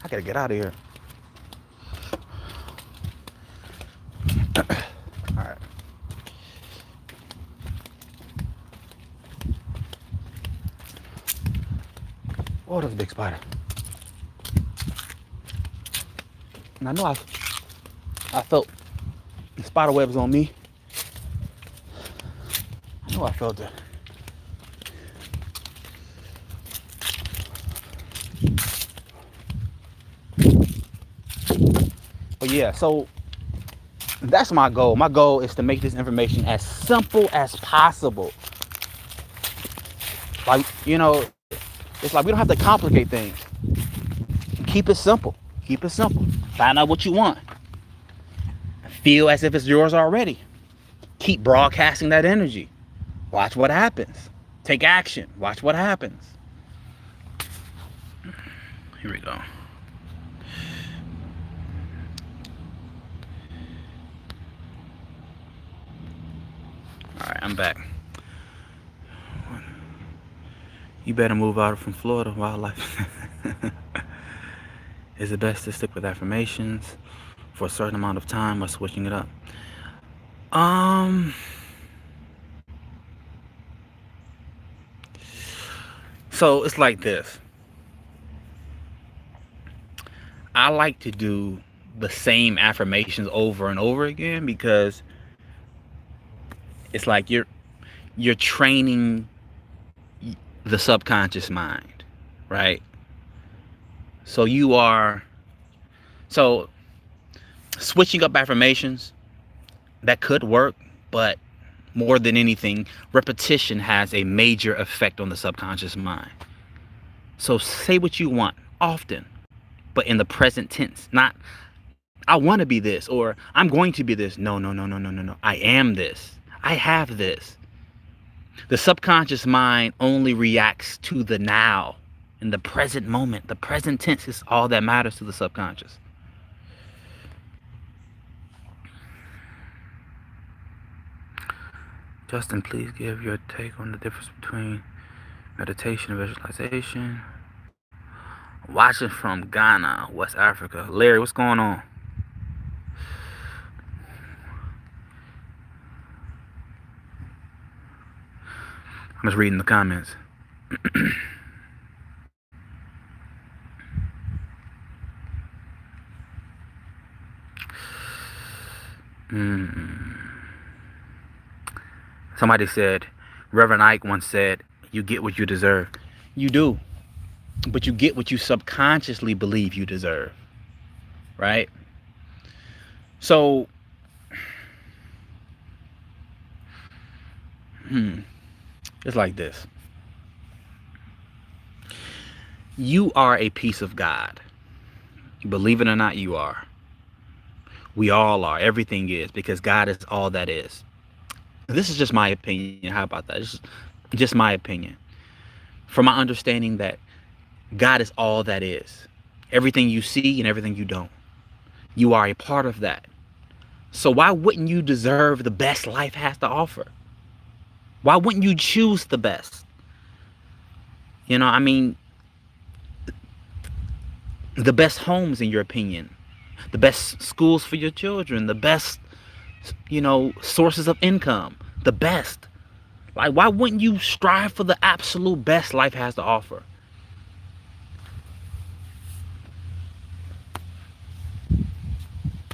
[SPEAKER 1] I gotta get out of here. Alright. Oh, that's a big spider. And I know I felt the spider webs on me. Oh, I felt it. But yeah, so that's my goal. My goal is to make this information as simple as possible. Like, it's like we don't have to complicate things. Keep it simple. Keep it simple. Find out what you want. Feel as if it's yours already. Keep broadcasting that energy. Watch what happens. Take action. Watch what happens. Here we go. All right, I'm back. You better move out from Florida. Wildlife. Is it best to stick with affirmations for a certain amount of time or switching it up? So it's like this. I like to do the same affirmations over and over again because it's like you're training the subconscious mind, right? So switching up affirmations, that could work, but more than anything, repetition has a major effect on the subconscious mind. So say what you want often, but in the present tense, not I want to be this or I'm going to be this. No. I am this. I have this. The subconscious mind only reacts to the now, in the present moment. The present tense is all that matters to the subconscious. Justin, please give your take on the difference between meditation and visualization. Watching from Ghana, West Africa. Larry, what's going on? I'm just reading the comments. Somebody said, Reverend Ike once said, you get what you deserve. You do. But you get what you subconsciously believe you deserve. Right? So, it's like this. You are a piece of God. Believe it or not, you are. We all are. Everything is, because God is all that is. This is just my opinion. How about that? It's just my opinion. From my understanding that God is all that is. Everything you see and everything you don't. You are a part of that. So why wouldn't you deserve the best life has to offer? Why wouldn't you choose the best? I mean, the best homes, in your opinion, the best schools for your children, the best, sources of income, the best. Like, why wouldn't you strive for the absolute best life has to offer?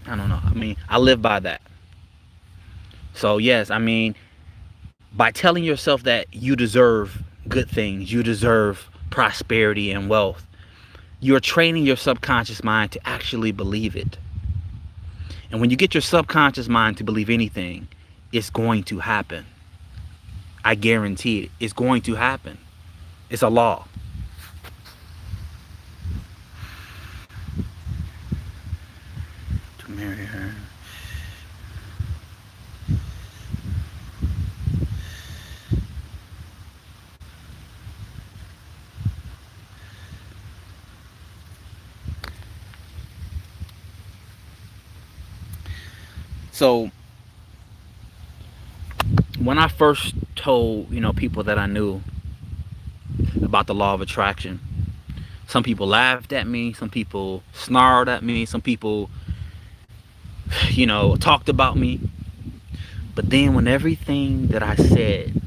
[SPEAKER 1] I don't know. I mean, I live by that. So yes, I mean, by telling yourself that you deserve good things, you deserve prosperity and wealth, you're training your subconscious mind to actually believe it. And when you get your subconscious mind to believe anything, it's going to happen. I guarantee it. It's going to happen. It's a law. To marry her. So when I first told, people that I knew about the law of attraction, some people laughed at me, some people snarled at me, some people, talked about me. But then when everything that I said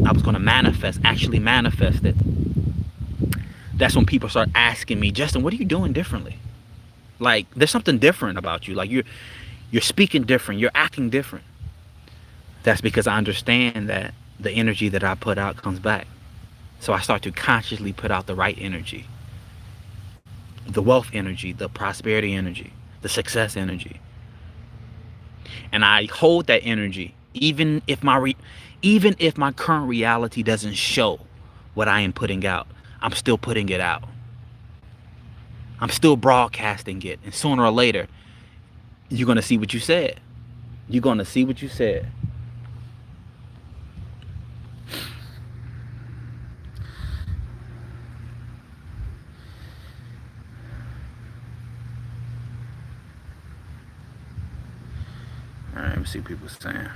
[SPEAKER 1] I was going to actually manifested, that's when people start asking me, Justin, what are you doing differently? Like, there's something different about you. Like, you're speaking different. You're acting different. That's because I understand that the energy that I put out comes back. So I start to consciously put out the right energy, the wealth energy, the prosperity energy, the success energy. And I hold that energy even if my current reality doesn't show what I am putting out. I'm still putting it out. I'm still broadcasting it. And sooner or later, you're going to see what you said. You're going to see what you said. All right, let me see what people saying.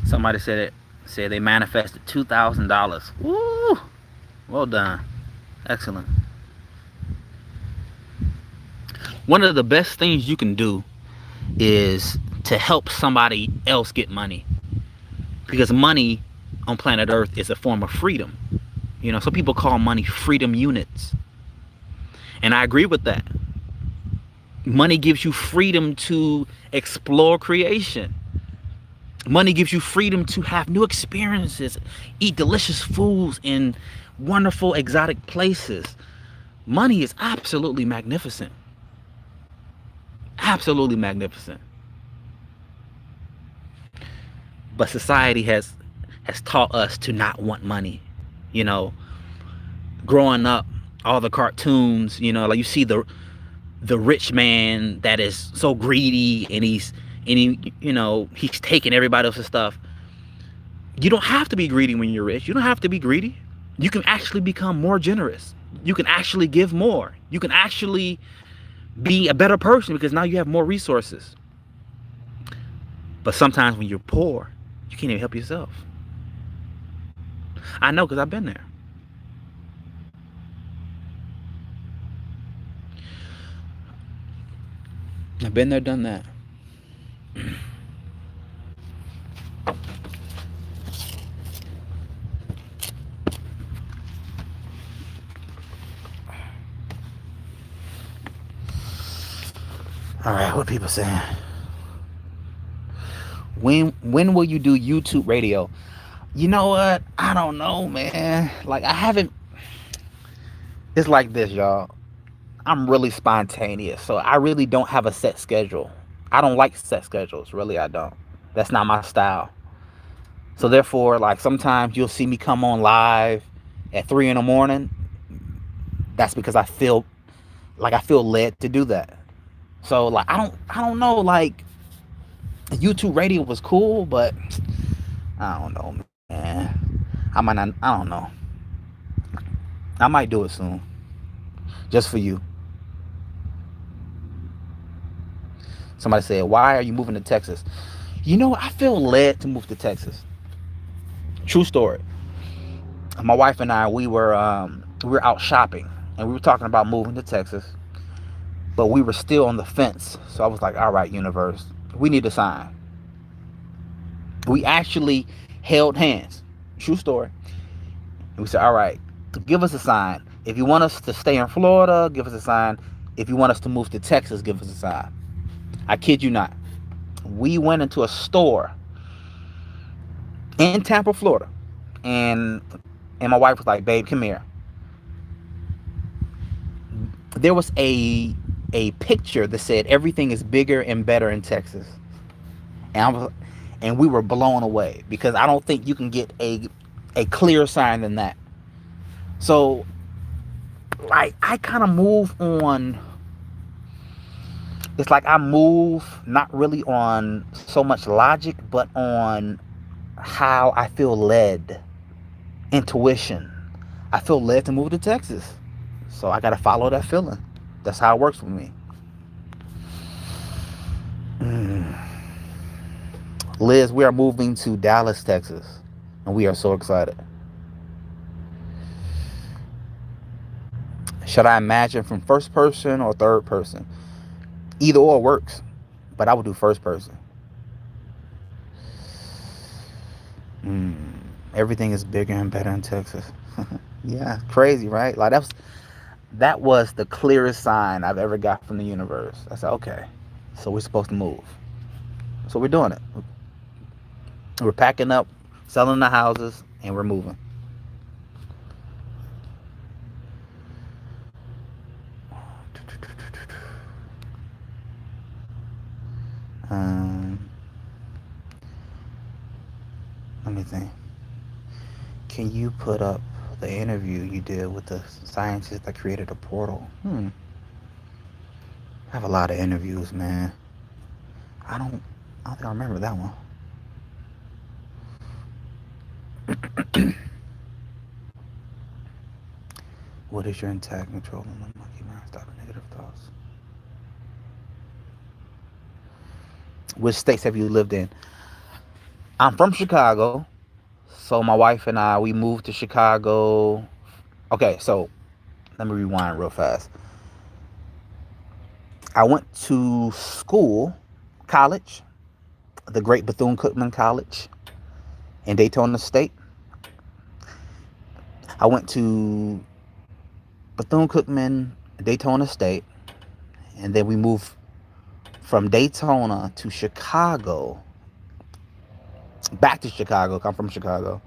[SPEAKER 1] Somebody said they manifested $2,000. Woo! Well done. Excellent. One of the best things you can do is to help somebody else get money, because money on planet Earth is a form of freedom. Some people call money freedom units, and I agree with that. Money gives you freedom to explore creation. Money gives you freedom to have new experiences, eat delicious foods in wonderful exotic places. Money is absolutely magnificent. Absolutely magnificent. But society has taught us to not want money. Growing up, all the cartoons, like you see the rich man that is so greedy, and he's taking everybody else's stuff. You don't have to be greedy when you're rich. You don't have to be greedy. You can actually become more generous. You can actually give more. You can actually be a better person because now you have more resources. But sometimes when you're poor, you can't even help yourself. I know, because I've been there. I've been there, done that. All right, what people saying? When will you do YouTube radio? You know what? I don't know, man. Like, I haven't. It's like this, y'all. I'm really spontaneous, so I really don't have a set schedule. I don't like set schedules. Really, I don't. That's not my style. So therefore, like, sometimes you'll see me come on live at 3 in the morning. That's because I feel led to do that. So, like, I don't know, like, YouTube radio was cool, but I don't know, man. I don't know. I might do it soon. Just for you. Somebody said, why are you moving to Texas? I feel led to move to Texas. True story. My wife and I, we were out shopping, and we were talking about moving to Texas, but we were still on the fence. So I was like, all right, universe, we need a sign. We actually held hands. True story. And we said, all right, give us a sign. If you want us to stay in Florida, give us a sign. If you want us to move to Texas, give us a sign. I kid you not. We went into a store in Tampa, Florida, and my wife was like, babe, come here. There was a picture that said everything is bigger and better in Texas. And we were blown away, because I don't think you can get a clearer sign than that. So, like, I kind of move on. It's like I move not really on so much logic, but on how I feel led. Intuition. I feel led to move to Texas. So I got to follow that feeling. That's how it works for me. Liz, we are moving to Dallas, Texas, and we are so excited. Should I imagine from first person or third person? Either or works, but I would do first person. Everything is bigger and better in Texas. Yeah, crazy, right? Like, that was the clearest sign I've ever got from the universe. I said, okay, so we're supposed to move. So we're doing it. We're packing up. selling the houses, and we're moving. Let me think. Can you put up the interview you did with the scientist that created a portal? I have a lot of interviews, man. I don't think I remember that one. What is your intact control on the monkey mind? Stop negative thoughts. Which states have you lived in? I'm from Chicago. So my wife and I, we moved to Chicago. Okay, so let me rewind real fast. I went to school, college, the great Bethune-Cookman College in Daytona State. I went to Bethune-Cookman, Daytona State, and then we moved from Daytona to Chicago, back to Chicago. I'm from Chicago,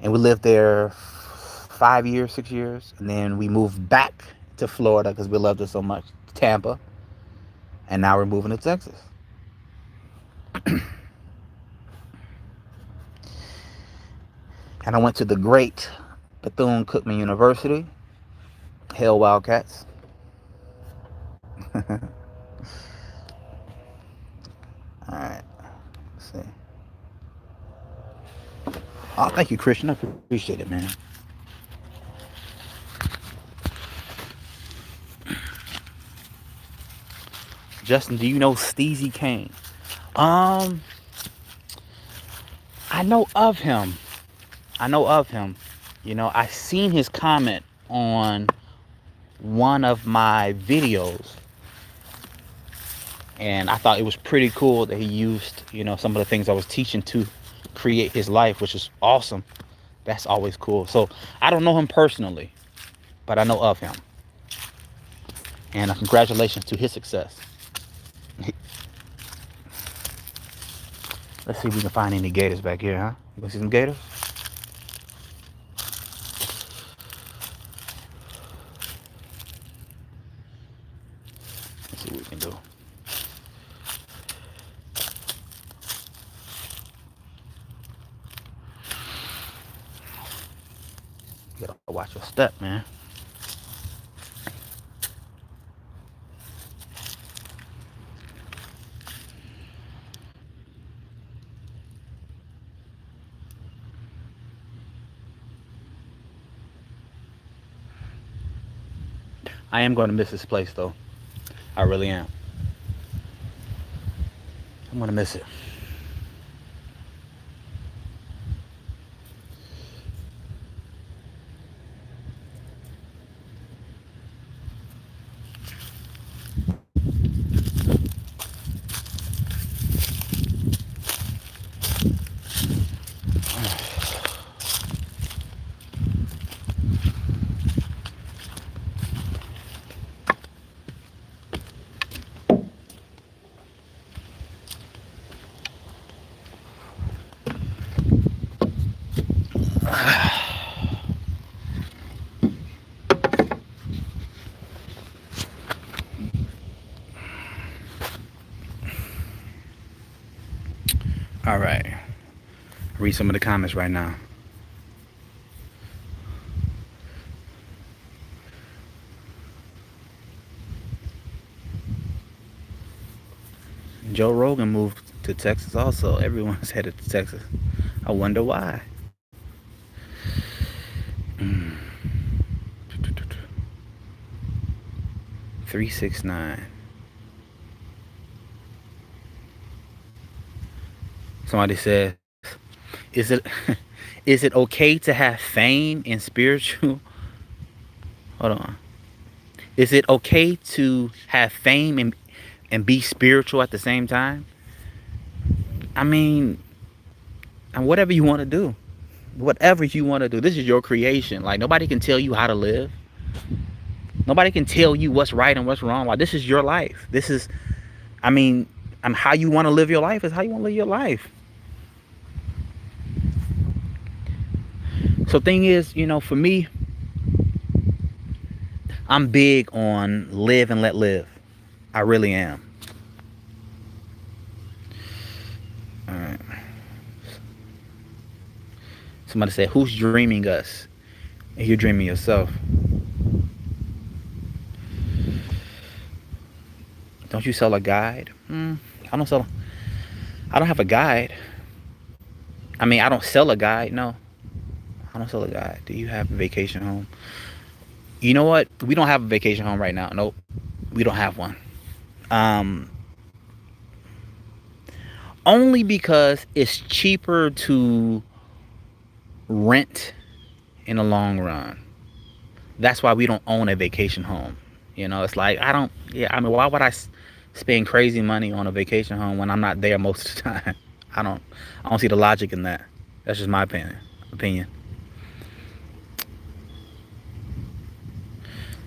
[SPEAKER 1] and we lived there 5 years, 6 years, and then we moved back to Florida because we loved it so much, Tampa, and now we're moving to Texas. And I went to the great Bethune-Cookman University, Hell Wildcats. All right, let's see. Oh, thank you, Christian. I appreciate it, man. Justin, do you know Steezy Kane? I know of him. You know, I seen his comment on one of my videos, and I thought it was pretty cool that he used, you know, some of the things I was teaching to create his life, which is awesome. That's always cool. So I don't know him personally, but I know of him. And congratulations to his success. Let's see if we can find any gators back here, huh? You gonna see some gators? Let's see what we can do. You gotta watch your step, man. I am going to miss this place, though. I really am. I'm going to miss it. All right. Read some of the comments right now. Joe Rogan moved to Texas also. Everyone's headed to Texas. I wonder why. 369. Somebody says, is it okay to have fame and spiritual? Hold on. Is it okay to have fame and be spiritual at the same time? I mean, whatever you want to do. Whatever you want to do. This is your creation. Like, nobody can tell you how to live. Nobody can tell you what's right and what's wrong. Like, this is your life. This is, I mean, how you want to live your life is how you want to live your life. So thing is, for me, I'm big on live and let live. I really am. All right. Somebody said, who's dreaming us? And you're dreaming yourself. Don't you sell a guide? I don't sell. I don't have a guide. I mean, I don't sell a guide. No, I don't sell a guide. Do you have a vacation home? You know what? We don't have a vacation home right now. Nope, we don't have one. Only because it's cheaper to rent in the long run. That's why we don't own a vacation home. It's like, I mean, why would I spend crazy money on a vacation home when I'm not there most of the time? I don't see the logic in that. That's just my opinion.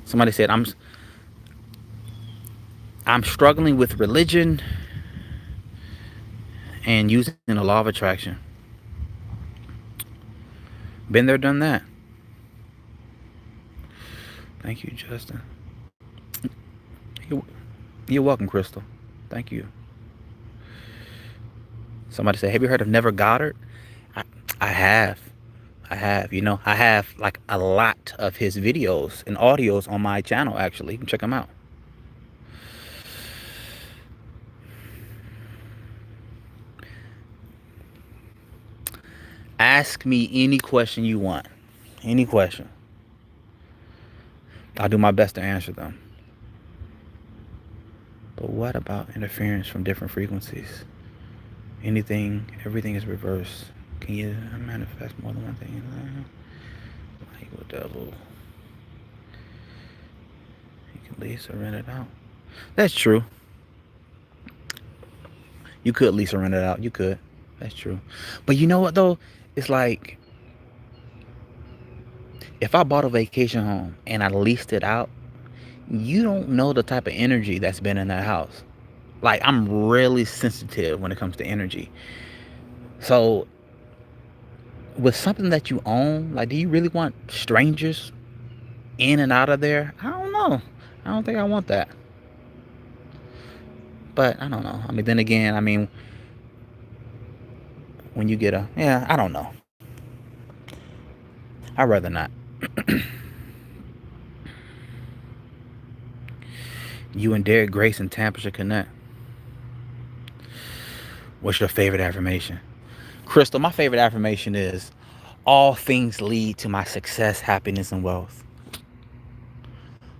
[SPEAKER 1] Somebody said, I'm struggling with religion and using the law of attraction. Been there, done that. Thank you, Justin. You're welcome, Crystal. Thank you. Somebody said, have you heard of Never Goddard? I have. I have like a lot of his videos and audios on my channel, actually. You can check them out. Ask me any question you want. Any question. I'll do my best to answer them. But what about interference from different frequencies? Everything is reversed. Can you manifest more than one thing? Like a devil. You can lease or rent it out. That's true. You could lease or rent it out. You could. That's true. But you know what, though? It's like, if I bought a vacation home and I leased it out, you don't know the type of energy that's been in that house. Like, I'm really sensitive when it comes to energy. So, with something that you own, like, do you really want strangers in and out of there? I don't know. I don't think I want that. But, I don't know. I mean, then again, when you get I don't know. I'd rather not. You and Derek Grace and Tampa should connect. What's your favorite affirmation? Crystal, my favorite affirmation is, all things lead to my success, happiness, and wealth.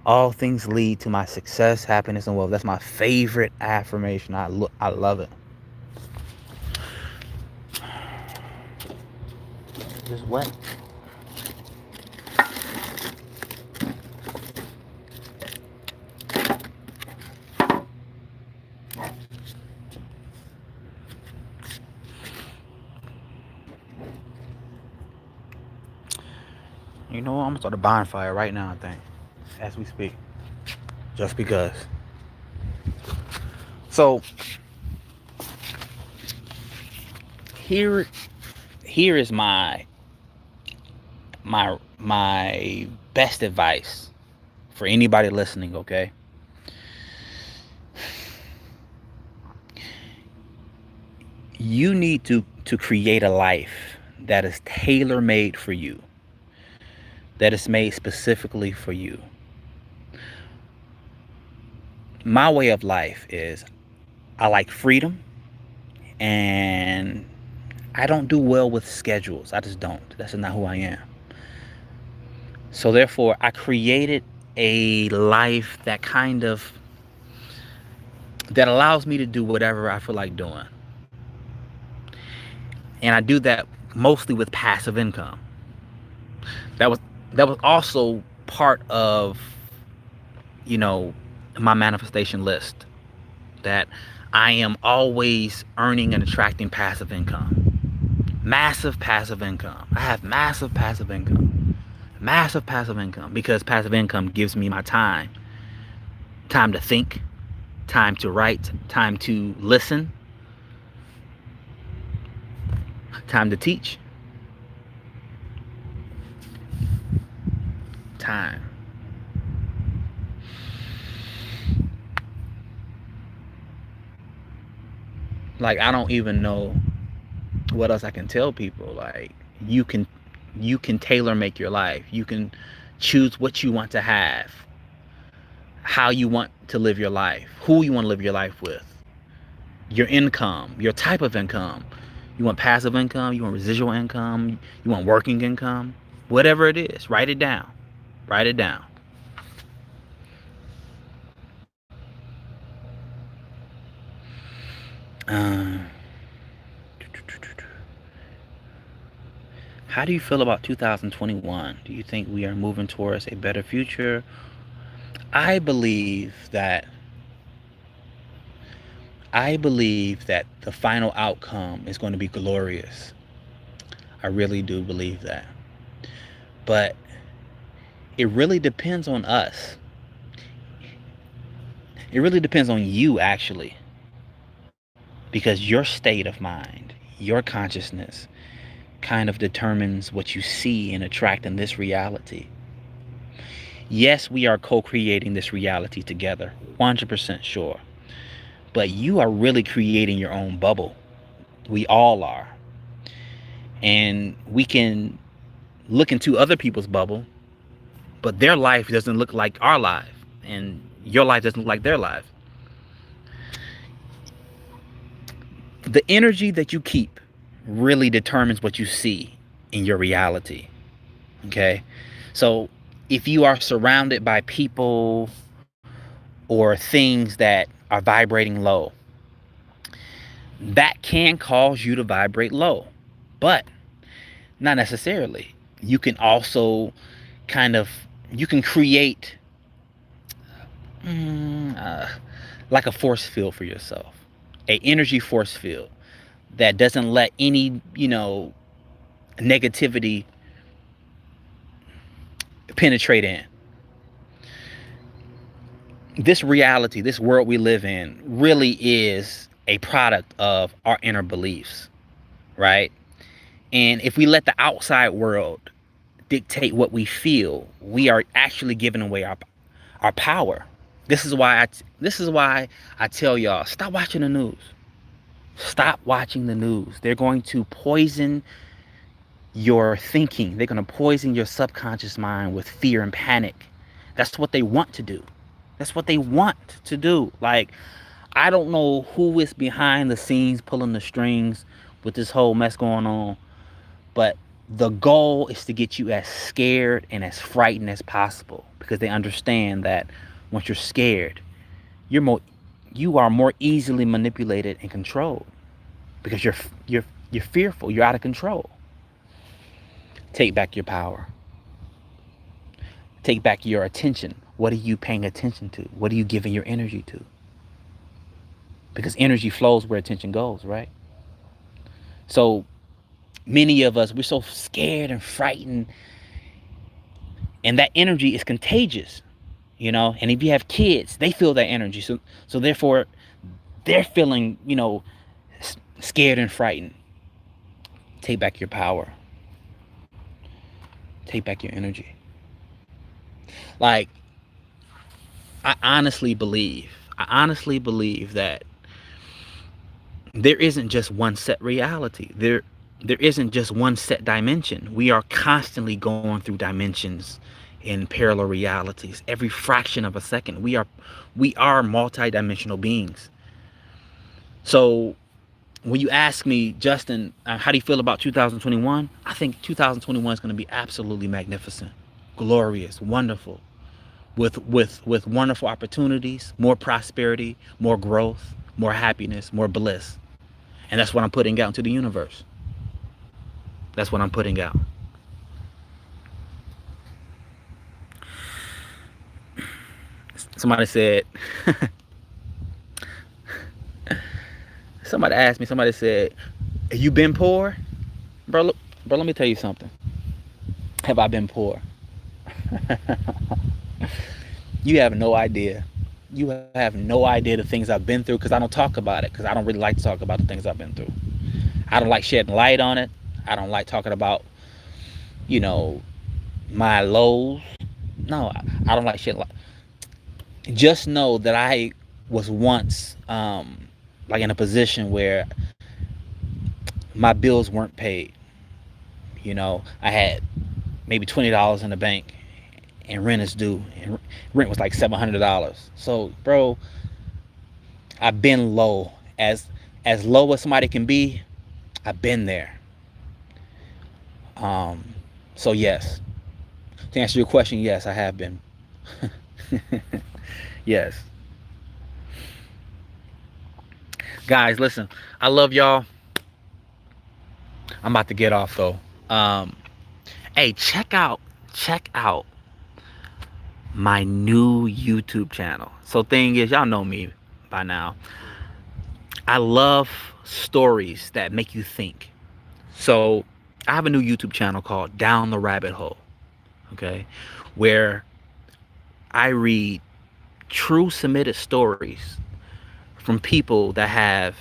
[SPEAKER 1] All things lead to my success, happiness, and wealth. That's my favorite affirmation. I love it. Just wet. You know what? I'm gonna start a bonfire right now, I think, as we speak. Just because. So here is my best advice for anybody listening, okay? You need to create a life that is tailor-made for you, that is made specifically for you. My way of life is, I like freedom, and I don't do well with schedules. I just don't. That's not who I am. So therefore, I created a life that allows me to do whatever I feel like doing. And I do that mostly with passive income. That was also part of, my manifestation list, that I am always earning and attracting passive income. Massive passive income. I have massive passive income. Massive passive income, because passive income gives me my time to think, time to write, time to listen, time to teach. time. Like, I don't even know what else I can tell people. Like, you can tailor make your life. You can choose what you want to have, how you want to live your life, who you want to live your life with, your income, your type of income. You want passive income, you want residual income, you want working income, whatever it is, write it down. Write it down. How do you feel about 2021? Do you think we are moving towards a better future? I believe that the final outcome is going to be glorious. I really do believe that. But it really depends on us. It really depends on you, actually. Because your state of mind, your consciousness, kind of determines what you see and attract in this reality. Yes, we are co-creating this reality together, 100% sure. But you are really creating your own bubble. We all are. And we can look into other people's bubble, but their life doesn't look like our life, and your life doesn't look like their life. The energy that you keep really determines what you see in your reality. Okay? So if you are surrounded by people or things that are vibrating low, that can cause you to vibrate low, but not necessarily. You can also you can create like a force field for yourself, a energy force field that doesn't let any, negativity penetrate in. This reality, this world we live in, really is a product of our inner beliefs, right? And if we let the outside world dictate what we feel, we are actually giving away our power. This is why I tell y'all, stop watching the news. Stop watching the news. They're going to poison your thinking. They're going to poison your subconscious mind with fear and panic. That's what they want to do. That's what they want to do. Like, I don't know who is behind the scenes pulling the strings with this whole mess going on, but the goal is to get you as scared and as frightened as possible, because they understand that once you're scared, you are more easily manipulated and controlled, because you're fearful, you're out of control. Take back your power. Take back your attention. What are you paying attention to? What are you giving your energy to? Because energy flows where attention goes, right? So many of us, we're so scared and frightened, and that energy is contagious, and if you have kids, they feel that energy. So therefore they're feeling, scared and frightened. Take back your power. Take back your energy. Like, I honestly believe that there isn't just one set reality. There isn't just one set dimension. We are constantly going through dimensions in parallel realities. Every fraction of a second, we are multidimensional beings. So when you ask me, Justin, how do you feel about 2021? I think 2021 is going to be absolutely magnificent, glorious, wonderful, with wonderful opportunities, more prosperity, more growth, more happiness, more bliss. And that's what I'm putting out into the universe. That's what I'm putting out. Somebody said, somebody asked me, somebody said, have you been poor? Bro, let me tell you something. Have I been poor? You have no idea. You have no idea the things I've been through, because I don't talk about it, because I don't really like to talk about the things I've been through. I don't like shedding light on it. I don't like talking about, my lows, No, I don't like shit. Just know that I was once like in a position where my bills weren't paid. You know, I had maybe $20 in the bank, and rent is due, and rent was like $700. So, bro, I've been low, as low as somebody can be. I've been there. Um, so yes, to answer your question, yes, I have been. Yes, guys, listen, I love y'all. I'm about to get off though. Hey, check out my new YouTube channel. So thing is, y'all know me by now. I love stories that make you think. So I have a new YouTube channel called Down the Rabbit Hole. Okay, where I read true submitted stories from people that have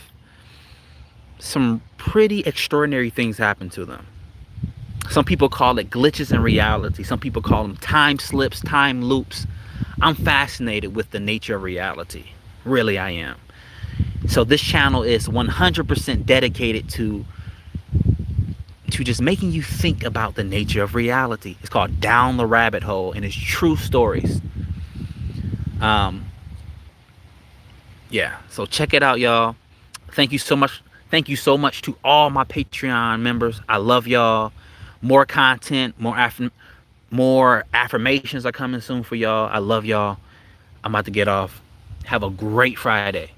[SPEAKER 1] some pretty extraordinary things happen to them. Some people call it glitches in reality. Some people call them time slips, time loops. I'm fascinated with the nature of reality. Really, I am. So this channel is 100% dedicated to just making you think about the nature of reality. It's called Down the Rabbit Hole, and it's true stories. Yeah, so check it out, y'all. Thank you so much. Thank you so much to all my Patreon members. I love y'all. More content, more affirmations are coming soon for y'all. I love y'all. I'm about to get off. Have a great Friday.